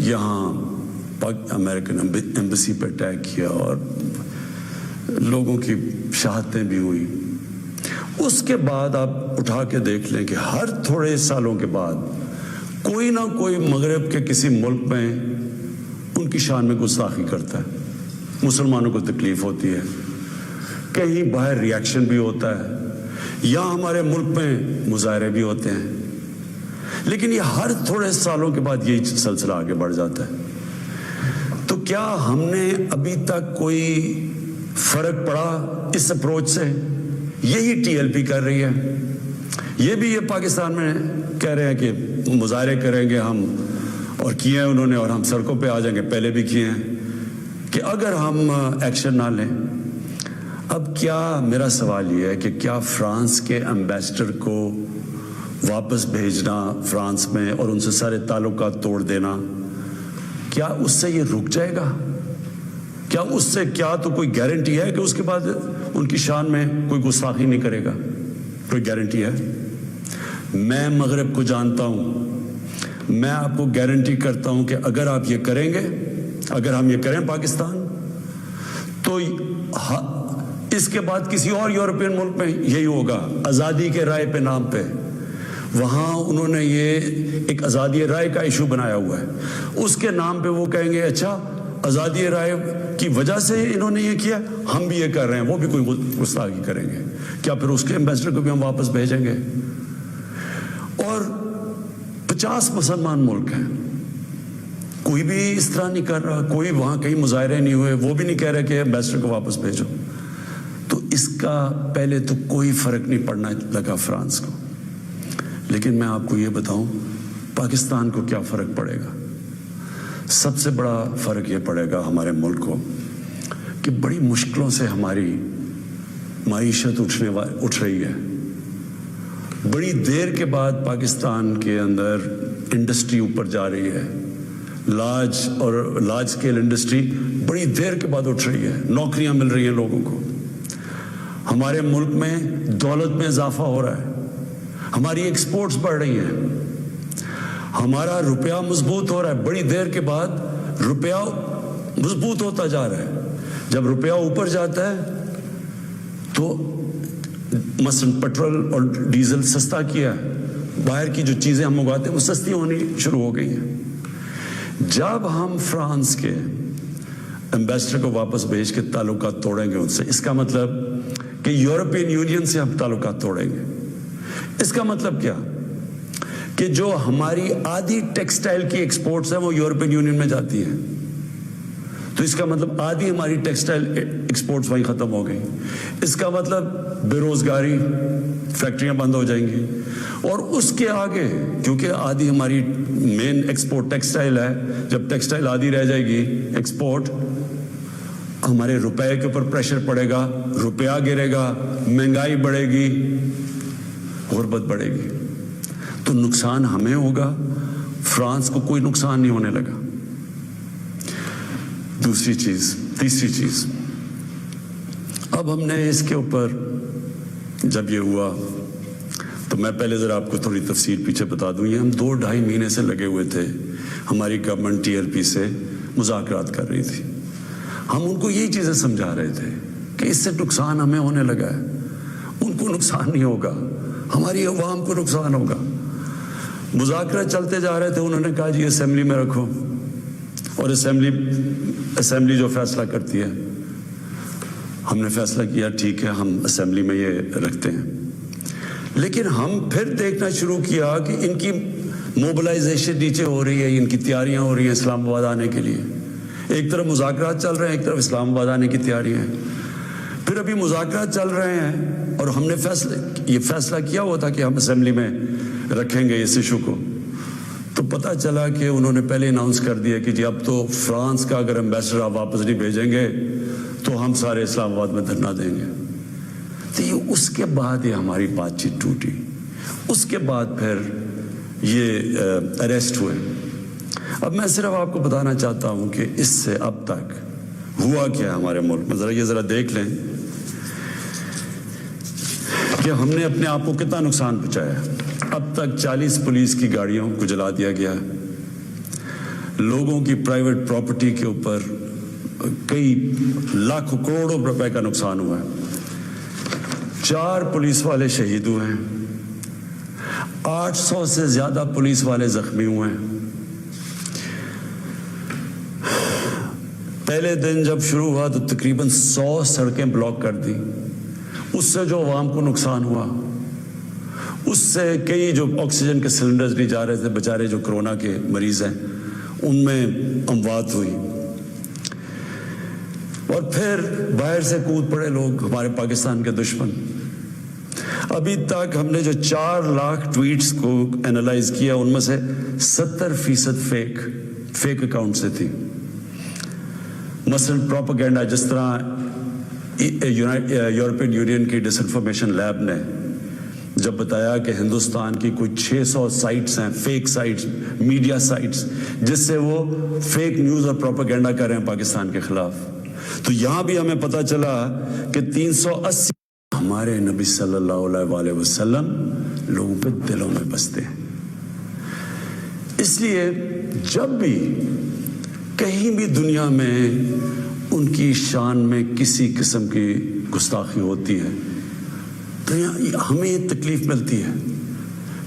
A: یہاں امریکن ایمبیسی پہ اٹیک کیا اور لوگوں کی شہادتیں بھی ہوئی. اس کے بعد آپ اٹھا کے دیکھ لیں کہ ہر تھوڑے سالوں کے بعد کوئی نہ کوئی مغرب کے کسی ملک میں ان کی شان میں گستاخی کرتا ہے. مسلمانوں کو تکلیف ہوتی ہے, کہیں باہر ریاکشن بھی ہوتا ہے, یا ہمارے ملک میں مظاہرے بھی ہوتے ہیں, لیکن یہ ہر تھوڑے سالوں کے بعد یہی سلسلہ آگے بڑھ جاتا ہے. تو کیا ہم نے ابھی تک کوئی فرق پڑا اس اپروچ سے؟ یہی TLP کر رہی ہے. یہ بھی یہ پاکستان میں کہہ رہے ہیں کہ مظاہرے کریں گے ہم, اور کیے ہیں انہوں نے, اور ہم سڑکوں پہ آ جائیں گے, پہلے بھی کیے ہیں, کہ اگر ہم ایکشن نہ لیں. اب کیا میرا سوال یہ ہے کہ کیا فرانس کے ایمبیسڈر کو واپس بھیجنا فرانس میں اور ان سے سارے تعلقات توڑ دینا, کیا اس سے یہ رک جائے گا؟ کیا اس سے تو کوئی گارنٹی ہے کہ اس کے بعد ان کی شان میں کوئی گستاخی نہیں کرے گا؟ کوئی گارنٹی ہے؟ میں مغرب کو جانتا ہوں, میں آپ کو گارنٹی کرتا ہوں کہ اگر آپ یہ کریں گے, اگر ہم یہ کریں پاکستان, تو اس کے بعد کسی اور یورپین ملک میں یہی ہوگا. آزادی کے رائے پہ نام پہ وہاں انہوں نے یہ ایک آزادی رائے کا ایشو بنایا ہوا ہے. اس کے نام پہ وہ کہیں گے اچھا آزادی رائے کی وجہ سے انہوں نے یہ کیا, ہم بھی یہ کر رہے ہیں, وہ بھی کوئی گستاخی کریں گے. کیا پھر اس کے ایمبیسڈر کو بھی ہم واپس بھیجیں گے؟ اور 50 مسلمان ملک ہیں, کوئی بھی اس طرح نہیں کر رہا, کوئی وہاں کہیں مظاہرے نہیں ہوئے, وہ بھی نہیں کہہ رہے کہ ایمبیسڈر کو واپس بھیجو. تو اس کا پہلے تو کوئی فرق نہیں پڑنا لگا فرانس کو. لیکن میں آپ کو یہ بتاؤں پاکستان کو کیا فرق پڑے گا. سب سے بڑا فرق یہ پڑے گا ہمارے ملک کو کہ بڑی مشکلوں سے ہماری معیشت اٹھ رہی ہے. بڑی دیر کے بعد پاکستان کے اندر انڈسٹری اوپر جا رہی ہے. لارج اسکیل انڈسٹری بڑی دیر کے بعد اٹھ رہی ہے. نوکریاں مل رہی ہیں لوگوں کو. ہمارے ملک میں دولت میں اضافہ ہو رہا ہے. ہماری ایکسپورٹس بڑھ رہی ہیں. ہمارا روپیہ مضبوط ہو رہا ہے. بڑی دیر کے بعد روپیہ مضبوط ہوتا جا رہا ہے. جب روپیہ اوپر جاتا ہے تو مثلا پیٹرول اور ڈیزل سستا کیا ہے. باہر کی جو چیزیں ہم منگواتے ہیں وہ سستی ہونی شروع ہو گئی ہیں. جب ہم فرانس کے ایمبیسڈر کو واپس بھیج کے تعلقات توڑیں گے ان سے, اس کا مطلب کہ یورپین یونین سے ہم تعلقات توڑیں گے. اس کا مطلب کیا کہ جو ہماری آدھی ٹیکسٹائل کی ایکسپورٹس ہیں وہ یورپین یونین میں جاتی ہیں. تو اس کا مطلب آدھی ہماری ٹیکسٹائل ایکسپورٹس وہیں ختم ہو گئی. اس کا مطلب بے روزگاری, فیکٹریاں بند ہو جائیں گی. اور اس کے آگے کیونکہ آدھی ہماری مین ایکسپورٹ ٹیکسٹائل ہے, جب ٹیکسٹائل آدھی رہ جائے گی ایکسپورٹ, ہمارے روپے کے اوپر پریشر پڑے گا, روپیہ گرے گا, مہنگائی بڑھے گی, غربت بڑھے گی. تو نقصان ہمیں ہوگا, فرانس کو کوئی نقصان نہیں ہونے لگا. تیسری چیز, اب ہم نے اس کے اوپر جب یہ ہوا تو میں پہلے ذرا آپ کو تھوڑی تفصیل پیچھے بتا دوں. یہ ہم 2-2.5 مہینے سے لگے ہوئے تھے. ہماری گورنمنٹ TLP سے مذاکرات کر رہی تھی. ہم ان کو یہی چیزیں سمجھا رہے تھے کہ اس سے نقصان ہمیں ہونے لگا ہے, ان کو نقصان نہیں ہوگا, ہماری عوام کو نقصان ہوگا. مذاکرات چلتے جا رہے تھے. انہوں نے کہا جی اسمبلی میں رکھو, اور اسمبلی جو فیصلہ کرتی ہے. ہم نے فیصلہ کیا ٹھیک ہے ہم اسمبلی میں یہ رکھتے ہیں. لیکن ہم پھر دیکھنا شروع کیا کہ ان کی موبلائزیشن نیچے ہو رہی ہے, ان کی تیاریاں ہو رہی ہیں اسلام آباد آنے کے لیے. ایک طرف مذاکرات چل رہے ہیں, ایک طرف اسلام آباد آنے کی تیاریاں ہیں. پھر ابھی مذاکرات چل رہے ہیں اور ہم نے یہ فیصلہ کیا ہوا تھا کہ ہم اسمبلی میں رکھیں گے اس ایشو کو. تو پتہ چلا کہ انہوں نے پہلے اناؤنس کر دیا کہ جی اب تو فرانس کا اگر ایمبیسڈر آپ واپس نہیں بھیجیں گے تو ہم سارے اسلام آباد میں دھرنا دیں گے. تو یہ اس کے بعد یہ ہماری بات چیت ٹوٹی. اس کے بعد پھر یہ اریسٹ ہوئے. اب میں صرف آپ کو بتانا چاہتا ہوں کہ اس سے اب تک ہوا کیا ہمارے ملک میں. ذرا دیکھ لیں کہ ہم نے اپنے آپ کو کتنا نقصان پہنچایا. اب تک 40 پولیس کی گاڑیوں کو جلا دیا گیا. لوگوں کی پرائیویٹ پراپرٹی کے اوپر کئی لاکھوں کروڑوں روپے کا نقصان ہوا ہے. 4 پولیس والے شہید ہوئے ہیں. 800 سے زیادہ پولیس والے زخمی ہوئے ہیں. پہلے دن جب شروع ہوا تو تقریباً 100 سڑکیں بلاک کر دی. اس سے جو عوام کو نقصان ہوا, اس سے کئی جو آکسیجن کے سلنڈرز نہیں جا رہے تھے, بیچارے جو کرونا کے مریض ہیں, ان میں اموات ہوئی. اور پھر باہر سے کود پڑے لوگ, ہمارے پاکستان کے دشمن. ابھی تک ہم نے جو 4 لاکھ ٹویٹس کو اینالائز کیا, ان میں سے 70% فیک اکاؤنٹ سے تھی. مثلا پروپیگنڈا, جس طرح یورپین یونین کی ڈس انفارمیشن لیب نے جب بتایا کہ ہندوستان کی کوئی 600 سائٹس ہیں, فیک سائٹس, میڈیا سائٹس, جس سے وہ فیک نیوز اور پروپیگنڈا کر رہے ہیں پاکستان کے خلاف. تو یہاں بھی ہمیں پتہ چلا کہ 380 ہمارے نبی صلی اللہ علیہ وسلم لوگوں پہ دلوں میں بستے ہیں. اس لیے جب بھی کہیں بھی دنیا میں ان کی شان میں کسی قسم کی گستاخی ہوتی ہے تو ہمیں یہ تکلیف ملتی ہے.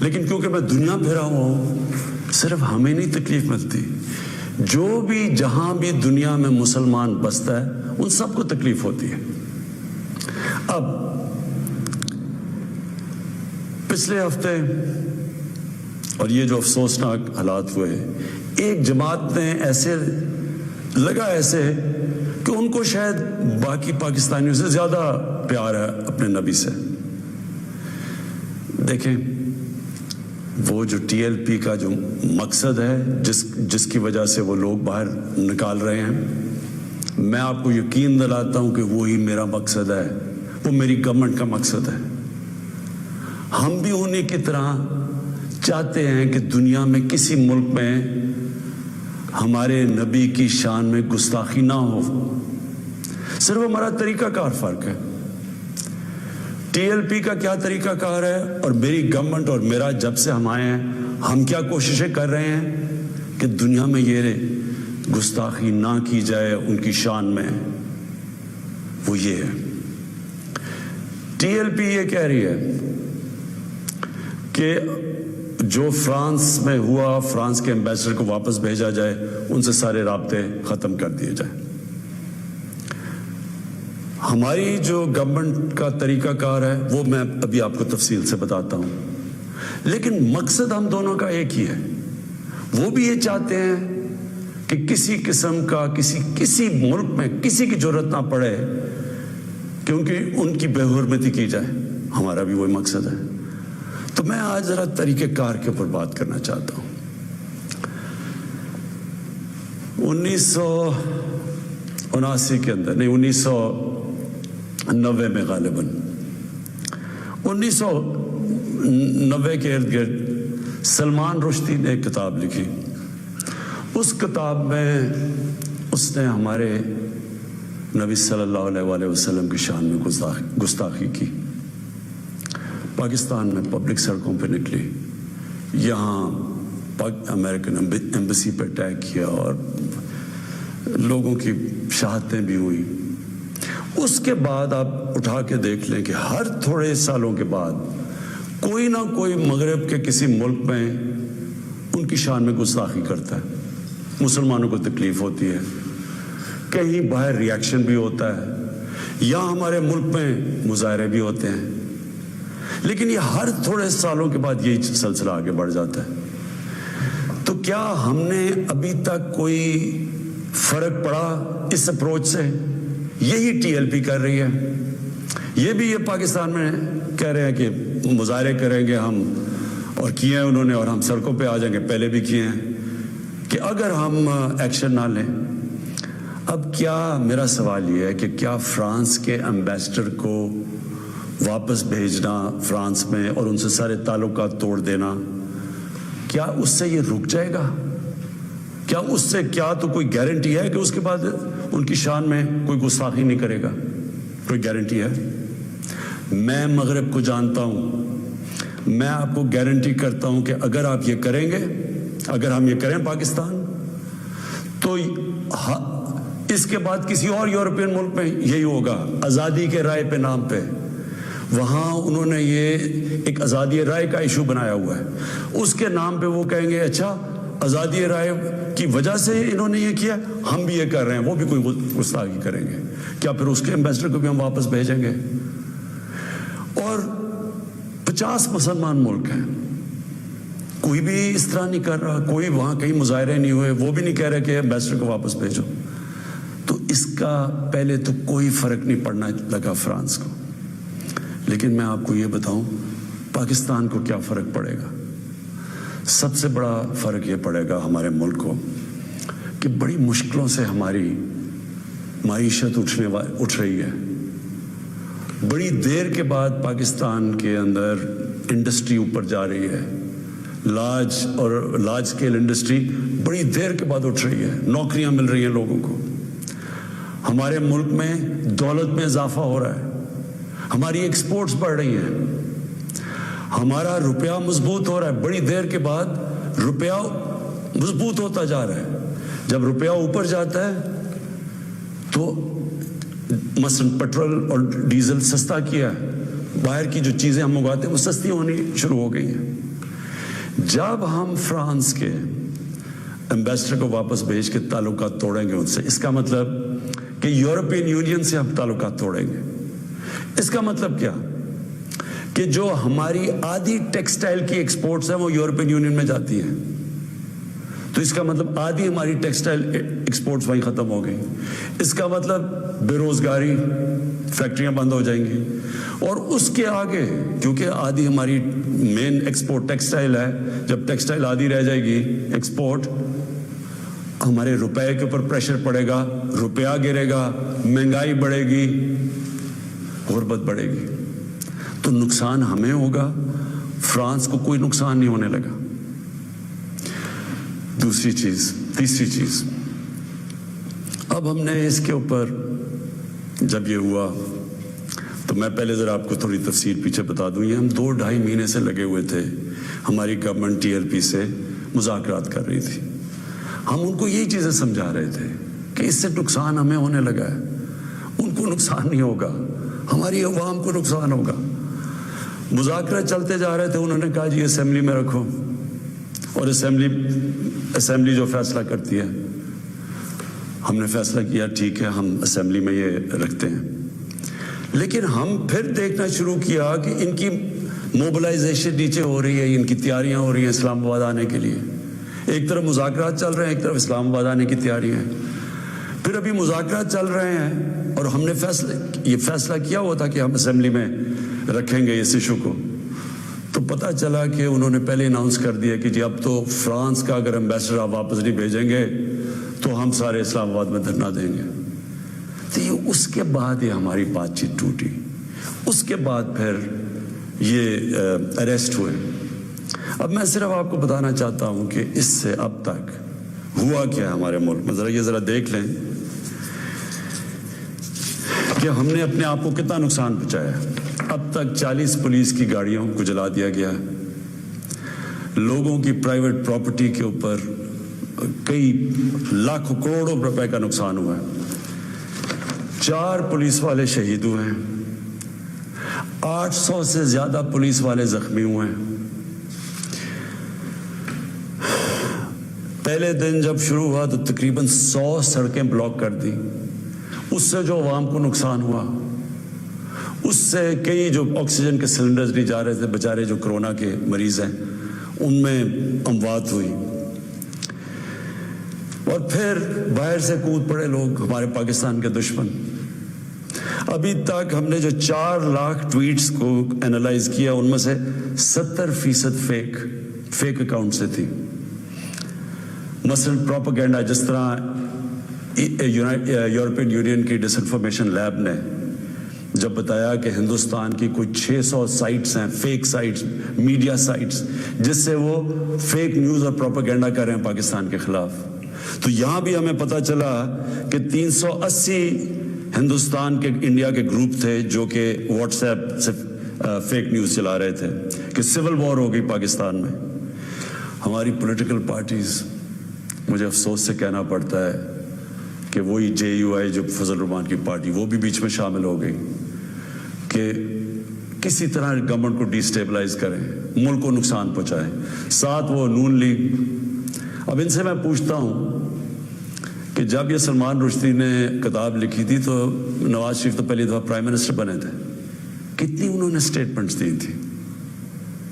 A: لیکن کیونکہ میں دنیا پھرا ہوں, صرف ہمیں نہیں تکلیف ملتی, جو بھی جہاں بھی دنیا میں مسلمان بستا ہے ان سب کو تکلیف ہوتی ہے. اب پچھلے ہفتے اور یہ جو افسوسناک حالات ہوئے, ایک جماعت نے ایسے کہ ان کو شاید باقی پاکستانیوں سے زیادہ پیار ہے اپنے نبی سے. دیکھیں وہ جو ٹی ایل پی کا جو مقصد ہے جس کی وجہ سے وہ لوگ باہر نکال رہے ہیں، میں آپ کو یقین دلاتا ہوں کہ وہی میرا مقصد ہے، وہ میری گورنمنٹ کا مقصد ہے۔ ہم بھی انہیں کی طرح چاہتے ہیں کہ دنیا میں کسی ملک میں ہمارے نبی کی شان میں گستاخی نہ ہو، صرف ہمارا طریقہ کار فرق ہے۔ ٹی ایل پی کا کیا طریقہ کار ہے اور میری گورنمنٹ اور میرا جب سے ہم آئے ہیں ہم کیا کوششیں کر رہے ہیں کہ دنیا میں یہ گستاخی نہ کی جائے ان کی شان میں، وہ یہ ہے۔ ٹی ایل پی یہ کہہ رہی ہے کہ جو فرانس میں ہوا، فرانس کے ایمبیسڈر کو واپس بھیجا جائے، ان سے سارے رابطے ختم کر دیے جائیں۔ ہماری جو گورنمنٹ کا طریقہ کار ہے وہ میں ابھی آپ کو تفصیل سے بتاتا ہوں، لیکن مقصد ہم دونوں کا ایک ہی ہے۔ وہ بھی یہ چاہتے ہیں کہ کسی قسم کا کسی ملک میں کسی کی ضرورت نہ پڑے کیونکہ ان کی بے حرمتی کی جائے، ہمارا بھی وہی مقصد ہے۔ تو میں آج ذرا طریقہ کار کے اوپر بات کرنا چاہتا ہوں۔ 1979 کے اندر، نہیں 1990 میں غالباً 1990 کے ارد گرد سلمان رشدی نے ایک کتاب لکھی۔ اس کتاب میں اس نے ہمارے نبی صلی اللہ علیہ وسلم کی شان میں گستاخی کی۔ پاکستان میں پبلک سڑکوں پہ نکلی، یہاں امریکن ایمبیسی پہ اٹیک کیا اور لوگوں کی شہادتیں بھی ہوئی۔ اس کے بعد آپ اٹھا کے دیکھ لیں کہ ہر تھوڑے سالوں کے بعد کوئی نہ کوئی مغرب کے کسی ملک میں ان کی شان میں گستاخی کرتا ہے، مسلمانوں کو تکلیف ہوتی ہے، کہیں باہر ریاکشن بھی ہوتا ہے، یا ہمارے ملک میں مظاہرے بھی ہوتے ہیں، لیکن یہ ہر تھوڑے سالوں کے بعد یہی سلسلہ آگے بڑھ جاتا ہے۔ تو کیا ہم نے ابھی تک کوئی فرق پڑا اس اپروچ سے؟ یہی ٹی ایل پی کر رہی ہے، یہ بھی یہ پاکستان میں کہہ رہے ہیں کہ مظاہرے کریں گے ہم، اور کیے ہیں انہوں نے، اور ہم سڑکوں پہ آ جائیں گے، پہلے بھی کیے ہیں، کہ اگر ہم ایکشن نہ لیں۔ اب کیا میرا سوال یہ ہے کہ کیا فرانس کے ایمبیسڈر کو واپس بھیجنا فرانس میں اور ان سے سارے تعلقات توڑ دینا، کیا اس سے یہ رک جائے گا؟ کیا اس سے کیا تو کوئی گارنٹی ہے کہ اس کے بعد ان کی شان میں کوئی گستاخی نہیں کرے گا؟ کوئی گارنٹی ہے؟ میں مغرب کو جانتا ہوں، میں آپ کو گارنٹی کرتا ہوں کہ اگر آپ یہ کریں گے، اگر ہم یہ کریں پاکستان، تو اس کے بعد کسی اور یورپین ملک میں یہی ہوگا، آزادی کے رائے پہ نام پہ۔ وہاں انہوں نے یہ ایک آزادی رائے کا ایشو بنایا ہوا ہے، اس کے نام پہ وہ کہیں گے اچھا آزادی رائے کی وجہ سے انہوں نے یہ کیا، ہم بھی یہ کر رہے ہیں، وہ بھی کوئی گستاخی کریں گے، کیا پھر اس کے ایمبیسڈر کو بھی ہم واپس بھیجیں گے؟ اور 50 مسلمان ملک ہیں، کوئی بھی اس طرح نہیں کر رہا، کوئی وہاں کہیں مظاہرے نہیں ہوئے، وہ بھی نہیں کہہ رہے کہ ایمبیسڈر کو واپس بھیجو۔ تو اس کا پہلے تو کوئی فرق نہیں پڑنا لگا فرانس کو، لیکن میں آپ کو یہ بتاؤں پاکستان کو کیا فرق پڑے گا۔ سب سے بڑا فرق یہ پڑے گا ہمارے ملک کو کہ بڑی مشکلوں سے ہماری معیشت اٹھ رہی ہے۔ بڑی دیر کے بعد پاکستان کے اندر انڈسٹری اوپر جا رہی ہے، لارج اسکیل انڈسٹری بڑی دیر کے بعد اٹھ رہی ہے، نوکریاں مل رہی ہیں لوگوں کو، ہمارے ملک میں دولت میں اضافہ ہو رہا ہے، ہماری ایکسپورٹس بڑھ رہی ہیں، ہمارا روپیہ مضبوط ہو رہا ہے، بڑی دیر کے بعد روپیہ مضبوط ہوتا جا رہا ہے۔ جب روپیہ اوپر جاتا ہے تو مثلا پیٹرول اور ڈیزل سستا کیا ہے، باہر کی جو چیزیں ہم منگواتے ہیں وہ سستی ہونی شروع ہو گئی ہیں۔ جب ہم فرانس کے ایمبیسڈر کو واپس بھیج کے تعلقات توڑیں گے ان سے، اس کا مطلب کہ یورپین یونین سے ہم تعلقات توڑیں گے۔ اس کا مطلب کیا کہ جو ہماری آدھی ٹیکسٹائل کی ایکسپورٹس ہیں وہ یورپین یونین میں جاتی ہیں، تو اس کا مطلب آدھی ہماری ٹیکسٹائل ایکسپورٹس وہیں ختم ہو گئی. اس کا مطلب بے روزگاری, فیکٹریاں بند ہو جائیں گی. اور اس کے آگے کیونکہ آدھی ہماری مین ایکسپورٹ ٹیکسٹائل ہے, جب ٹیکسٹائل آدھی رہ جائے گی ایکسپورٹ, ہمارے روپے کے اوپر پریشر پڑے گا, روپیہ گرے گا, مہنگائی بڑھے گی, غربت بڑھے گی. تو نقصان ہمیں ہوگا, فرانس کو کوئی نقصان نہیں ہونے لگا. تیسری چیز, اب ہم نے اس کے اوپر جب یہ ہوا تو میں پہلے ذرا آپ کو تھوڑی تفصیل پیچھے بتا دوں. یہ ہم 2-2.5 مہینے سے لگے ہوئے تھے, ہماری گورنمنٹ TLP سے مذاکرات کر رہی تھی. ہم ان کو یہی چیزیں سمجھا رہے تھے کہ اس سے نقصان ہمیں ہونے لگا ہے, ان کو نقصان نہیں ہوگا, ہماری عوام کو نقصان ہوگا. مذاکرات چلتے جا رہے تھے, انہوں نے کہا جی اسمبلی میں رکھو, اور اسمبلی جو فیصلہ کرتی ہے. ہم نے فیصلہ کیا ٹھیک ہے ہم اسمبلی میں یہ رکھتے ہیں. لیکن ہم پھر دیکھنا شروع کیا کہ ان کی موبلائزیشن نیچے ہو رہی ہے, ان کی تیاریاں ہو رہی ہیں اسلام آباد آنے کے لیے. ایک طرف مذاکرات چل رہے ہیں, ایک طرف اسلام آباد آنے کی تیاریاں ہیں. پھر ابھی مذاکرات چل رہے ہیں اور ہم نے یہ فیصلہ کیا ہوا تھا کہ ہم اسمبلی میں رکھیں گے اس ایشو کو. تو پتہ چلا کہ انہوں نے پہلے اناؤنس کر دیا کہ جی اب تو فرانس کا اگر ایمبیسڈر آپ واپس نہیں بھیجیں گے تو ہم سارے اسلام آباد میں دھرنا دیں گے. تو یہ اس کے بعد یہ ہماری بات چیت ٹوٹی. اس کے بعد پھر یہ اریسٹ ہوئے. اب میں صرف آپ کو بتانا چاہتا ہوں کہ اس سے اب تک ہوا کیا ہے ہمارے ملک میں. ذرا دیکھ لیں کہ ہم نے اپنے آپ کو کتنا نقصان پہنچایا. اب تک 40 پولیس کی گاڑیوں کو جلا دیا گیا, لوگوں کی پرائیویٹ پراپرٹی کے اوپر کئی لاکھوں کروڑوں روپے کا نقصان ہوا ہے. 4 پولیس والے شہید ہوئے ہیں, 800 سے زیادہ پولیس والے زخمی ہوئے ہیں. پہلے دن جب شروع ہوا تو تقریباً 100 سڑکیں بلاک کر دی. اس سے جو عوام کو نقصان ہوا, اس سے کئی جو آکسیجن کے سلنڈرز نہیں جا رہے تھے, بیچارے جو کرونا کے مریض ہیں ان میں اموات ہوئی. اور پھر باہر سے کود پڑے لوگ, ہمارے پاکستان کے دشمن. ابھی تک ہم نے جو 4 لاکھ ٹویٹس کو اینالائز کیا, ان میں سے 70% فیک اکاؤنٹ سے تھی. مثلاً پروپیگنڈا, جس طرح یورپین یونین کی ڈس انفارمیشن لیب نے جب بتایا کہ ہندوستان کی کوئی 600 سائٹس ہیں, فیک سائٹس, میڈیا سائٹس, جس سے وہ فیک نیوز اور پروپیگنڈا کر رہے ہیں پاکستان کے خلاف. تو یہاں بھی ہمیں پتہ چلا کہ 380 ہندوستان کے انڈیا کے گروپ تھے جو کہ واٹس ایپ سے فیک نیوز چلا رہے تھے کہ سول وار ہو گئی پاکستان میں. ہماری پولیٹیکل پارٹیز, مجھے افسوس سے کہنا پڑتا ہے کہ وہی JUI جو فضل الرحمان کی پارٹی, وہ بھی بیچ میں شامل ہو گئی کہ کسی طرح گورنمنٹ کو ڈی سٹیبلائز کریں, ملک کو نقصان پہنچائیں. ساتھ وہ نون لیگ. اب ان سے میں پوچھتا ہوں کہ جب یہ سلمان رشدی نے کتاب لکھی تھی تو نواز شریف تو پہلی دفعہ پرائم منسٹر بنے تھے, کتنی انہوں نے سٹیٹمنٹس دی تھی,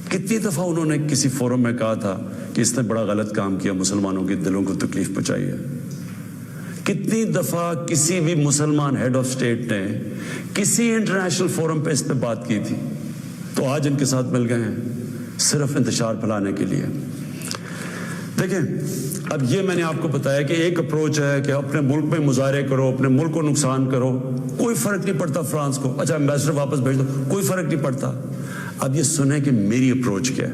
A: کتنی دفعہ انہوں نے کسی فورم میں کہا تھا کہ اس نے بڑا غلط کام کیا, مسلمانوں کے دلوں کو تکلیف پہنچائی ہے. کتنی دفعہ کسی بھی مسلمان ہیڈ آف اسٹیٹ نے کسی انٹرنیشنل فورم پہ اس پہ بات کی تھی. تو آج ان کے ساتھ مل گئے ہیں صرف انتشار پھیلانے کے لیے. دیکھیں, اب یہ میں نے آپ کو بتایا کہ ایک اپروچ ہے کہ اپنے ملک میں مظاہرے کرو, اپنے ملک کو نقصان کرو, کوئی فرق نہیں پڑتا فرانس کو. اچھا ایمبیسڈر واپس بھیج دو, کوئی فرق نہیں پڑتا. اب یہ سنیں کہ میری اپروچ کیا ہے.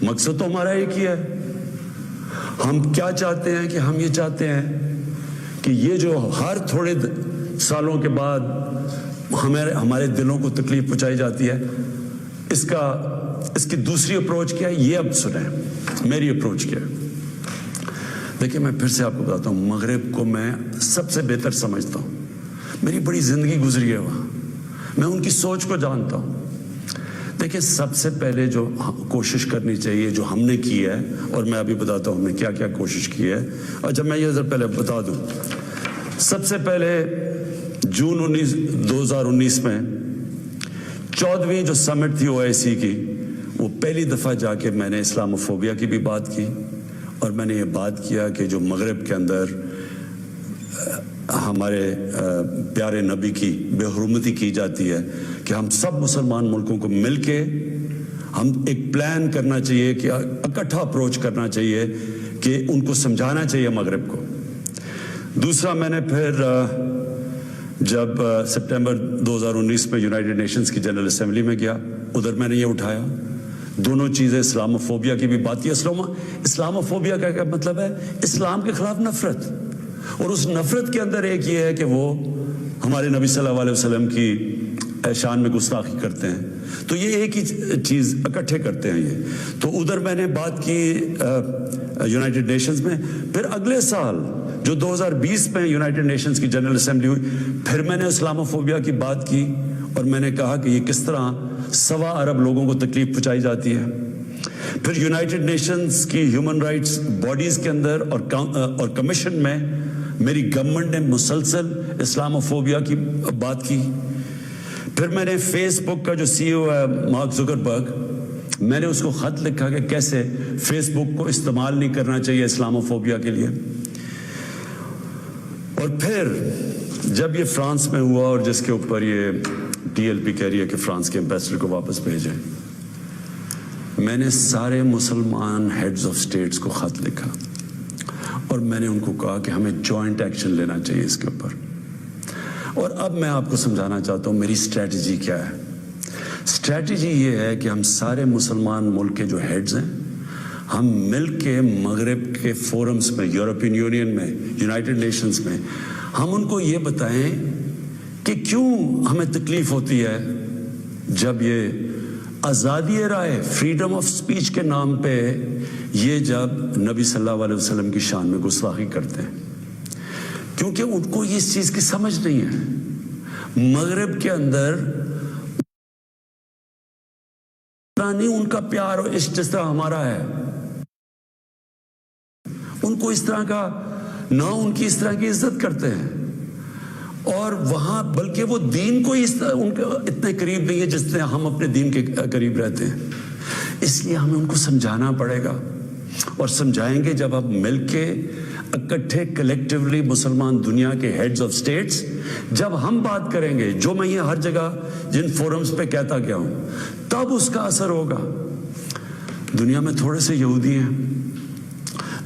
A: مقصد تو ہمارا ایک ہی ہے. ہم کیا چاہتے ہیں کہ ہم یہ چاہتے ہیں کہ یہ جو ہر تھوڑے سالوں کے بعد ہمارے دلوں کو تکلیف پہنچائی جاتی ہے, اس کی دوسری اپروچ کیا ہے, یہ اب سنیں میری اپروچ کیا ہے. دیکھیں, میں پھر سے آپ کو بتاتا ہوں, مغرب کو میں سب سے بہتر سمجھتا ہوں. میری بڑی زندگی گزری ہے وہاں, میں ان کی سوچ کو جانتا ہوں. دیکھیں, سب سے پہلے جو کوشش کرنی چاہیے, جو ہم نے کی ہے, اور میں ابھی بتاتا ہوں ہم نے کیا کیا کوشش کی ہے. اور جب میں یہ پہلے بتا دوں, سب سے پہلے جون 2019 میں 14ویں جو سمٹ تھی OIC کی, وہ پہلی دفعہ جا کے میں نے اسلاموفوبیا کی بھی بات کی, اور میں نے یہ بات کیا کہ جو مغرب کے اندر ہمارے پیارے نبی کی بے حرمتی کی جاتی ہے کہ ہم سب مسلمان ملکوں کو مل کے ہم ایک پلان کرنا چاہیے کہ اکٹھا اپروچ کرنا چاہیے کہ ان کو سمجھانا چاہیے مغرب کو. دوسرا میں نے پھر جب سپٹمبر 2019 میں یونائٹڈ نیشنز کی جنرل اسمبلی میں گیا, ادھر میں نے یہ اٹھایا دونوں چیزیں, اسلاموفوبیا کی بھی بات کی. اسلاموفوبیا کا کیا مطلب ہے؟ اسلام کے خلاف نفرت, اور اس نفرت کے اندر ایک یہ ہے کہ وہ ہمارے نبی صلی اللہ علیہ وسلم کی شان میں گستاخی کرتے ہیں. تو یہ ایک ہی چیز اکٹھے کرتے ہیں یہ. تو ادھر میں نے بات کی یونائٹڈ نیشنز میں. پھر اگلے سال جو 2020 میں یونائٹڈ نیشنز کی جنرل اسمبلی ہوئی, پھر میں نے اسلاموفوبیا کی بات کی اور میں نے کہا کہ یہ کس طرح 1.25 ارب لوگوں کو تکلیف پہنچائی جاتی ہے. پھر یونائٹڈ نیشنز کی ہیومن رائٹس باڈیز کے اندر اور کمیشن میں میری گورنمنٹ نے مسلسل اسلاموفوبیا کی بات کی. پھر میں نے فیس بک کا جو سی او ہے مارک زکربرگ, میں نے اس کو خط لکھا کہ کیسے فیس بک کو استعمال نہیں کرنا چاہیے اسلاموفوبیا کے لیے. اور پھر جب یہ فرانس میں ہوا اور جس کے اوپر یہ ٹی ایل پی کہہ رہی ہے کہ فرانس کے امبیسڈر کو واپس بھیجیں, میں نے سارے مسلمان ہیڈز آف سٹیٹس کو خط لکھا اور میں نے ان کو کہا کہ ہمیں جوائنٹ ایکشن لینا چاہیے اس کے اوپر. اور اب میں آپ کو سمجھانا چاہتا ہوں میری اسٹریٹجی کیا ہے. اسٹریٹجی یہ ہے کہ ہم سارے مسلمان ملک کے جو ہیڈز ہیں, ہم مل کے مغرب کے فورمز میں, یورپین یونین میں, یونائٹڈ نیشنز میں, ہم ان کو یہ بتائیں کہ کیوں ہمیں تکلیف ہوتی ہے جب یہ آزادی رائے, فریڈم آف سپیچ کے نام پہ یہ جب نبی صلی اللہ علیہ وسلم کی شان میں گستاخی کرتے ہیں. کیونکہ ان کو اس چیز کی سمجھ نہیں ہے. مغرب کے اندر نہیں ان کا پیار اور عشق جس طرح ہمارا ہے, ان کو اس طرح کا نہ, ان کی اس طرح کی عزت کرتے ہیں. اور وہاں بلکہ وہ دین کو ان کے اتنے قریب نہیں ہے جس طرح ہم اپنے دین کے قریب رہتے ہیں. اس لیے ہمیں ان کو سمجھانا پڑے گا, اور سمجھائیں گے جب ہم مل کے اکٹھے کلیکٹیولی مسلمان دنیا کے ہیڈز آف سٹیٹس جب ہم بات کریں گے, جو میں یہ ہر جگہ جن فورمز پہ کہتا گیا ہوں, تب اس کا اثر ہوگا. دنیا میں تھوڑے سے یہودی ہیں,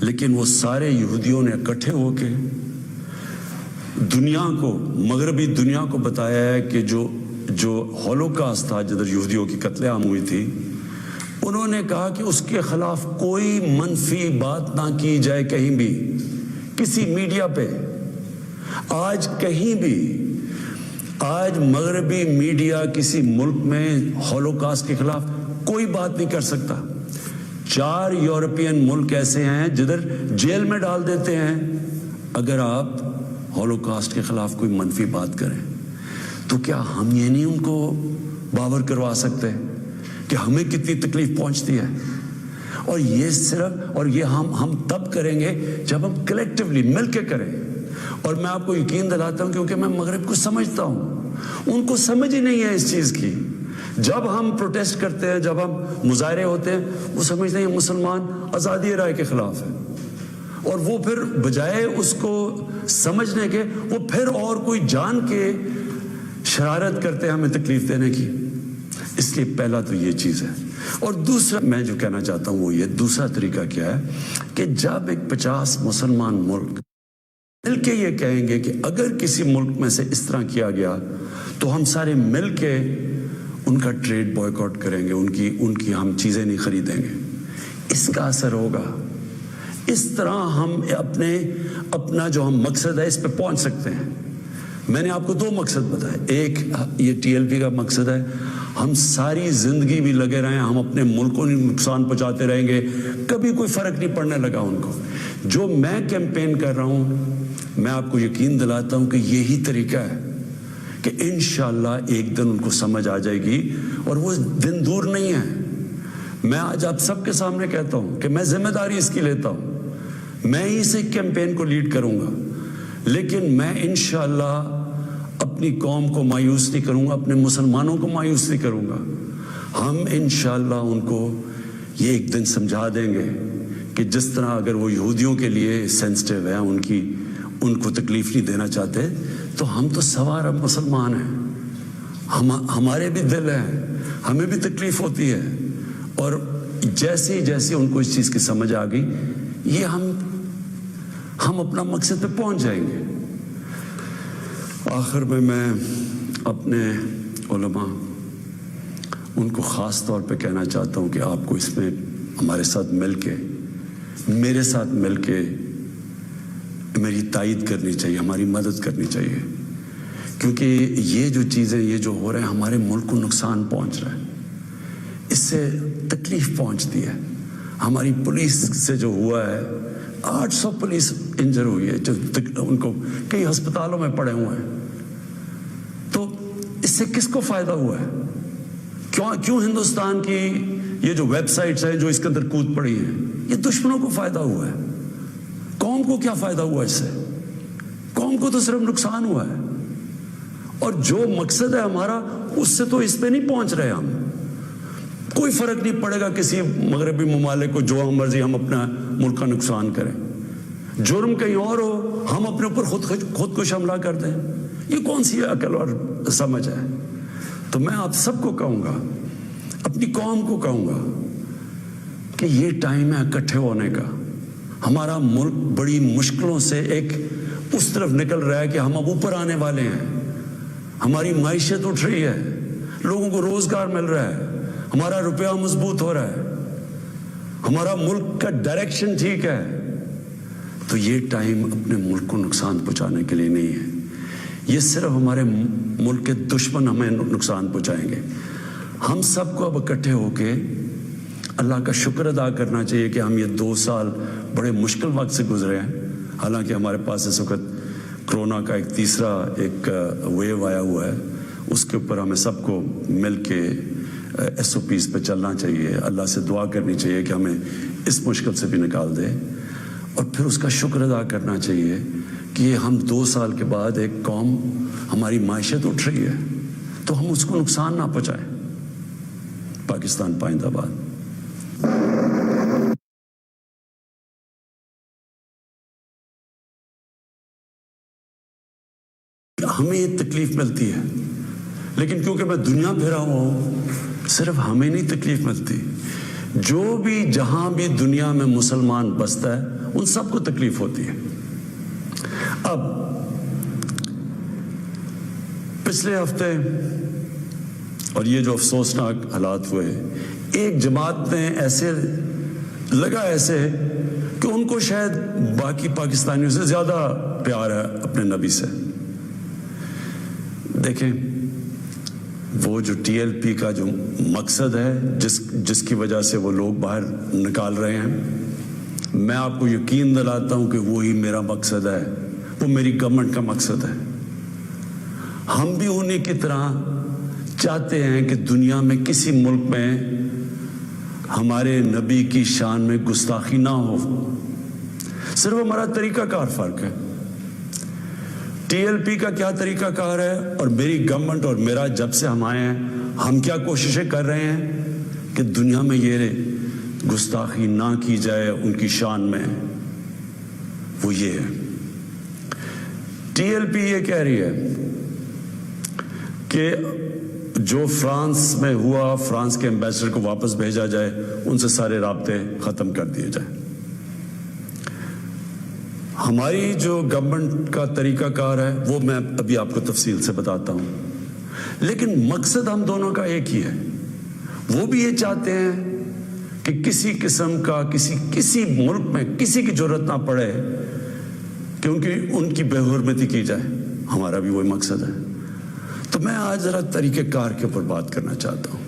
A: لیکن وہ سارے یہودیوں نے اکٹھے ہو کے دنیا کو, مغربی دنیا کو بتایا ہے کہ جو ہولوکاسٹ تھا جدھر یہودیوں کی قتل عام ہوئی تھی, انہوں نے کہا کہ اس کے خلاف کوئی منفی بات نہ کی جائے کہیں بھی, کسی میڈیا پہ. آج کہیں بھی, آج مغربی میڈیا کسی ملک میں ہولوکاسٹ کے خلاف کوئی بات نہیں کر سکتا. 4 یورپین ملک ایسے ہیں جدھر جیل میں ڈال دیتے ہیں اگر آپ ہولوکاسٹ کے خلاف کوئی منفی بات کریں. تو کیا ہم یہ نہیں ان کو باور کروا سکتے کہ ہمیں کتنی تکلیف پہنچتی ہے؟ اور یہ صرف, اور یہ ہم تب کریں گے جب ہم کلیکٹیولی مل کے کریں. اور میں آپ کو یقین دلاتا ہوں کیونکہ میں مغرب کو سمجھتا ہوں, ان کو سمجھ ہی نہیں ہے اس چیز کی. جب ہم پروٹیسٹ کرتے ہیں, جب ہم مظاہرے ہوتے ہیں, وہ سمجھتے ہیں مسلمان آزادی رائے کے خلاف ہے, اور وہ پھر بجائے اس کو سمجھنے کے وہ پھر اور کوئی جان کے شرارت کرتے ہیں ہمیں تکلیف دینے کی. اس لیے پہلا تو یہ چیز ہے. اور دوسرا میں جو کہنا چاہتا ہوں وہ یہ, دوسرا طریقہ کیا ہے کہ جب ایک 50 مسلمان ملک مل کے یہ کہیں گے کہ اگر کسی ملک میں سے اس طرح کیا گیا تو ہم سارے مل کے ان کا ٹریڈ بوائیکاٹ کریں گے, ان کی ہم چیزیں نہیں خریدیں گے, اس کا اثر ہوگا. اس طرح ہم اپنا جو ہم مقصد ہے اس پہ پہنچ سکتے ہیں. میں نے آپ کو 2 مقصد بتائے. ایک یہ ٹی ایل پی کا مقصد ہے, ہم ساری زندگی بھی لگے رہیں, ہم اپنے ملک کو نقصان پہنچاتے رہیں گے, کبھی کوئی فرق نہیں پڑنے لگا ان کو. جو میں کیمپین کر رہا ہوں, میں آپ کو یقین دلاتا ہوں کہ یہی طریقہ ہے کہ انشاءاللہ ایک دن ان کو سمجھ آ جائے گی, اور وہ دن دور نہیں ہے. میں آج آپ سب کے سامنے کہتا ہوں کہ میں ذمہ داری اس کی لیتا ہوں, میں ہی اس کیمپین کو لیڈ کروں گا, لیکن میں انشاءاللہ اپنی قوم کو مایوس نہیں کروں گا, اپنے مسلمانوں کو مایوس نہیں کروں گا. ہم انشاءاللہ ان کو یہ ایک دن سمجھا دیں گے کہ جس طرح اگر وہ یہودیوں کے لیے سینسٹیو ہے, ان کو تکلیف نہیں دینا چاہتے تو ہم تو سوا عرب مسلمان ہیں، ہمارے بھی دل ہیں، ہمیں بھی تکلیف ہوتی ہے، اور جیسے جیسے ان کو اس چیز کی سمجھ آ گئی یہ ہم اپنا مقصد پہ پہنچ جائیں گے۔ آخر میں اپنے علماء ان کو خاص طور پہ کہنا چاہتا ہوں کہ آپ کو اس میں ہمارے ساتھ مل کے، میرے ساتھ مل کے میری تائید کرنی چاہیے، ہماری مدد کرنی چاہیے، کیونکہ یہ جو چیزیں یہ جو ہو رہے ہیں ہمارے ملک کو نقصان پہنچ رہا ہے، اس سے تکلیف پہنچتی ہے۔ ہماری پولیس سے جو ہوا ہے 800 پولیس انجر ہوئی ہے، جو ان کو کئی ہسپتالوں میں پڑے ہوئے ہیں، تو اس سے کس کو فائدہ ہوا ہے؟ کیوں ہندوستان کی یہ جو ویب سائٹس ہیں جو اس کے اندر کود پڑی ہیں، یہ دشمنوں کو فائدہ ہوا ہے؟ قوم کو کیا فائدہ ہوا اس سے؟ قوم کو تو صرف نقصان ہوا ہے، اور جو مقصد ہے ہمارا اس سے تو اس پہ نہیں پہنچ رہے ہم۔ کوئی فرق نہیں پڑے گا کسی مغربی ممالک کو، جو مرضی ہم اپنا ملک کا نقصان کریں، جرم کہیں اور ہو ہم اپنے اوپر خودکش حملہ کر دیں، یہ کون سی عقل اور سمجھ ہے؟ تو میں آپ سب کو کہوں گا، اپنی قوم کو کہوں گا کہ یہ ٹائم ہے اکٹھے ہونے کا۔ ہمارا ملک بڑی مشکلوں سے ایک اس طرف نکل رہا ہے کہ ہم اب اوپر آنے والے ہیں، ہماری معیشت اٹھ رہی ہے، لوگوں کو روزگار مل رہا ہے، ہمارا روپیہ مضبوط ہو رہا ہے، ہمارا ملک کا ڈائریکشن ٹھیک ہے۔ تو یہ ٹائم اپنے ملک کو نقصان پہنچانے کے لیے نہیں ہے، یہ صرف ہمارے ملک کے دشمن ہمیں نقصان پہنچائیں گے۔ ہم سب کو اب اکٹھے ہو کے اللہ کا شکر ادا کرنا چاہیے کہ ہم یہ 2 سال بڑے مشکل وقت سے گزرے ہیں، حالانکہ ہمارے پاس اس وقت کرونا کا ایک تیسرا ویو آیا ہوا ہے، اس کے اوپر ہمیں سب کو مل کے SOPs پہ چلنا چاہیے، اللہ سے دعا کرنی چاہیے کہ ہمیں اس مشکل سے بھی نکال دے، اور پھر اس کا شکر ادا کرنا چاہیے کہ ہم 2 سال کے بعد ایک قوم، ہماری معیشت اٹھ رہی ہے، تو ہم اس کو نقصان نہ پہنچائیں۔ پاکستان پائندہ باد۔ ہمیں یہ تکلیف ملتی ہے، لیکن کیونکہ میں دنیا پھرا ہوا ہوں، صرف ہمیں نہیں تکلیف ملتی، جو بھی جہاں بھی دنیا میں مسلمان بستا ہے ان سب کو تکلیف ہوتی ہے۔ اب پچھلے ہفتے اور یہ جو افسوسناک حالات ہوئے، ایک جماعت نے ایسے لگا کہ ان کو شاید باقی پاکستانیوں سے زیادہ پیار ہے اپنے نبی سے۔ دیکھیں، وہ جو TLP کا جو مقصد ہے، جس کی وجہ سے وہ لوگ باہر نکال رہے ہیں، میں آپ کو یقین دلاتا ہوں کہ وہی میرا مقصد ہے، وہ میری گورنمنٹ کا مقصد ہے۔ ہم بھی انہیں کی طرح چاہتے ہیں کہ دنیا میں کسی ملک میں ہمارے نبی کی شان میں گستاخی نہ ہو، صرف ہمارا طریقہ کار فرق ہے۔ TLP کا کیا طریقہ کار ہے اور میری گورنمنٹ اور میرا جب سے ہم آئے ہیں، ہم کیا کوششیں کر رہے ہیں کہ دنیا میں یہ گستاخی نہ کی جائے ان کی شان میں، وہ یہ ہے۔ TLP یہ کہہ رہی ہے کہ جو فرانس میں ہوا، فرانس کے ایمبیسڈر کو واپس بھیجا جائے، ان سے سارے رابطے ختم کر دیے جائیں۔ ہماری جو گورنمنٹ کا طریقہ کار ہے وہ میں ابھی آپ کو تفصیل سے بتاتا ہوں، لیکن مقصد ہم دونوں کا ایک ہی ہے۔ وہ بھی یہ چاہتے ہیں کہ کسی قسم کا کسی ملک میں کسی کی ضرورت نہ پڑے کہ ان کی بے حرمتی کی جائے، ہمارا بھی وہی مقصد ہے۔ تو میں آج ذرا طریقہ کار کے اوپر بات کرنا چاہتا ہوں۔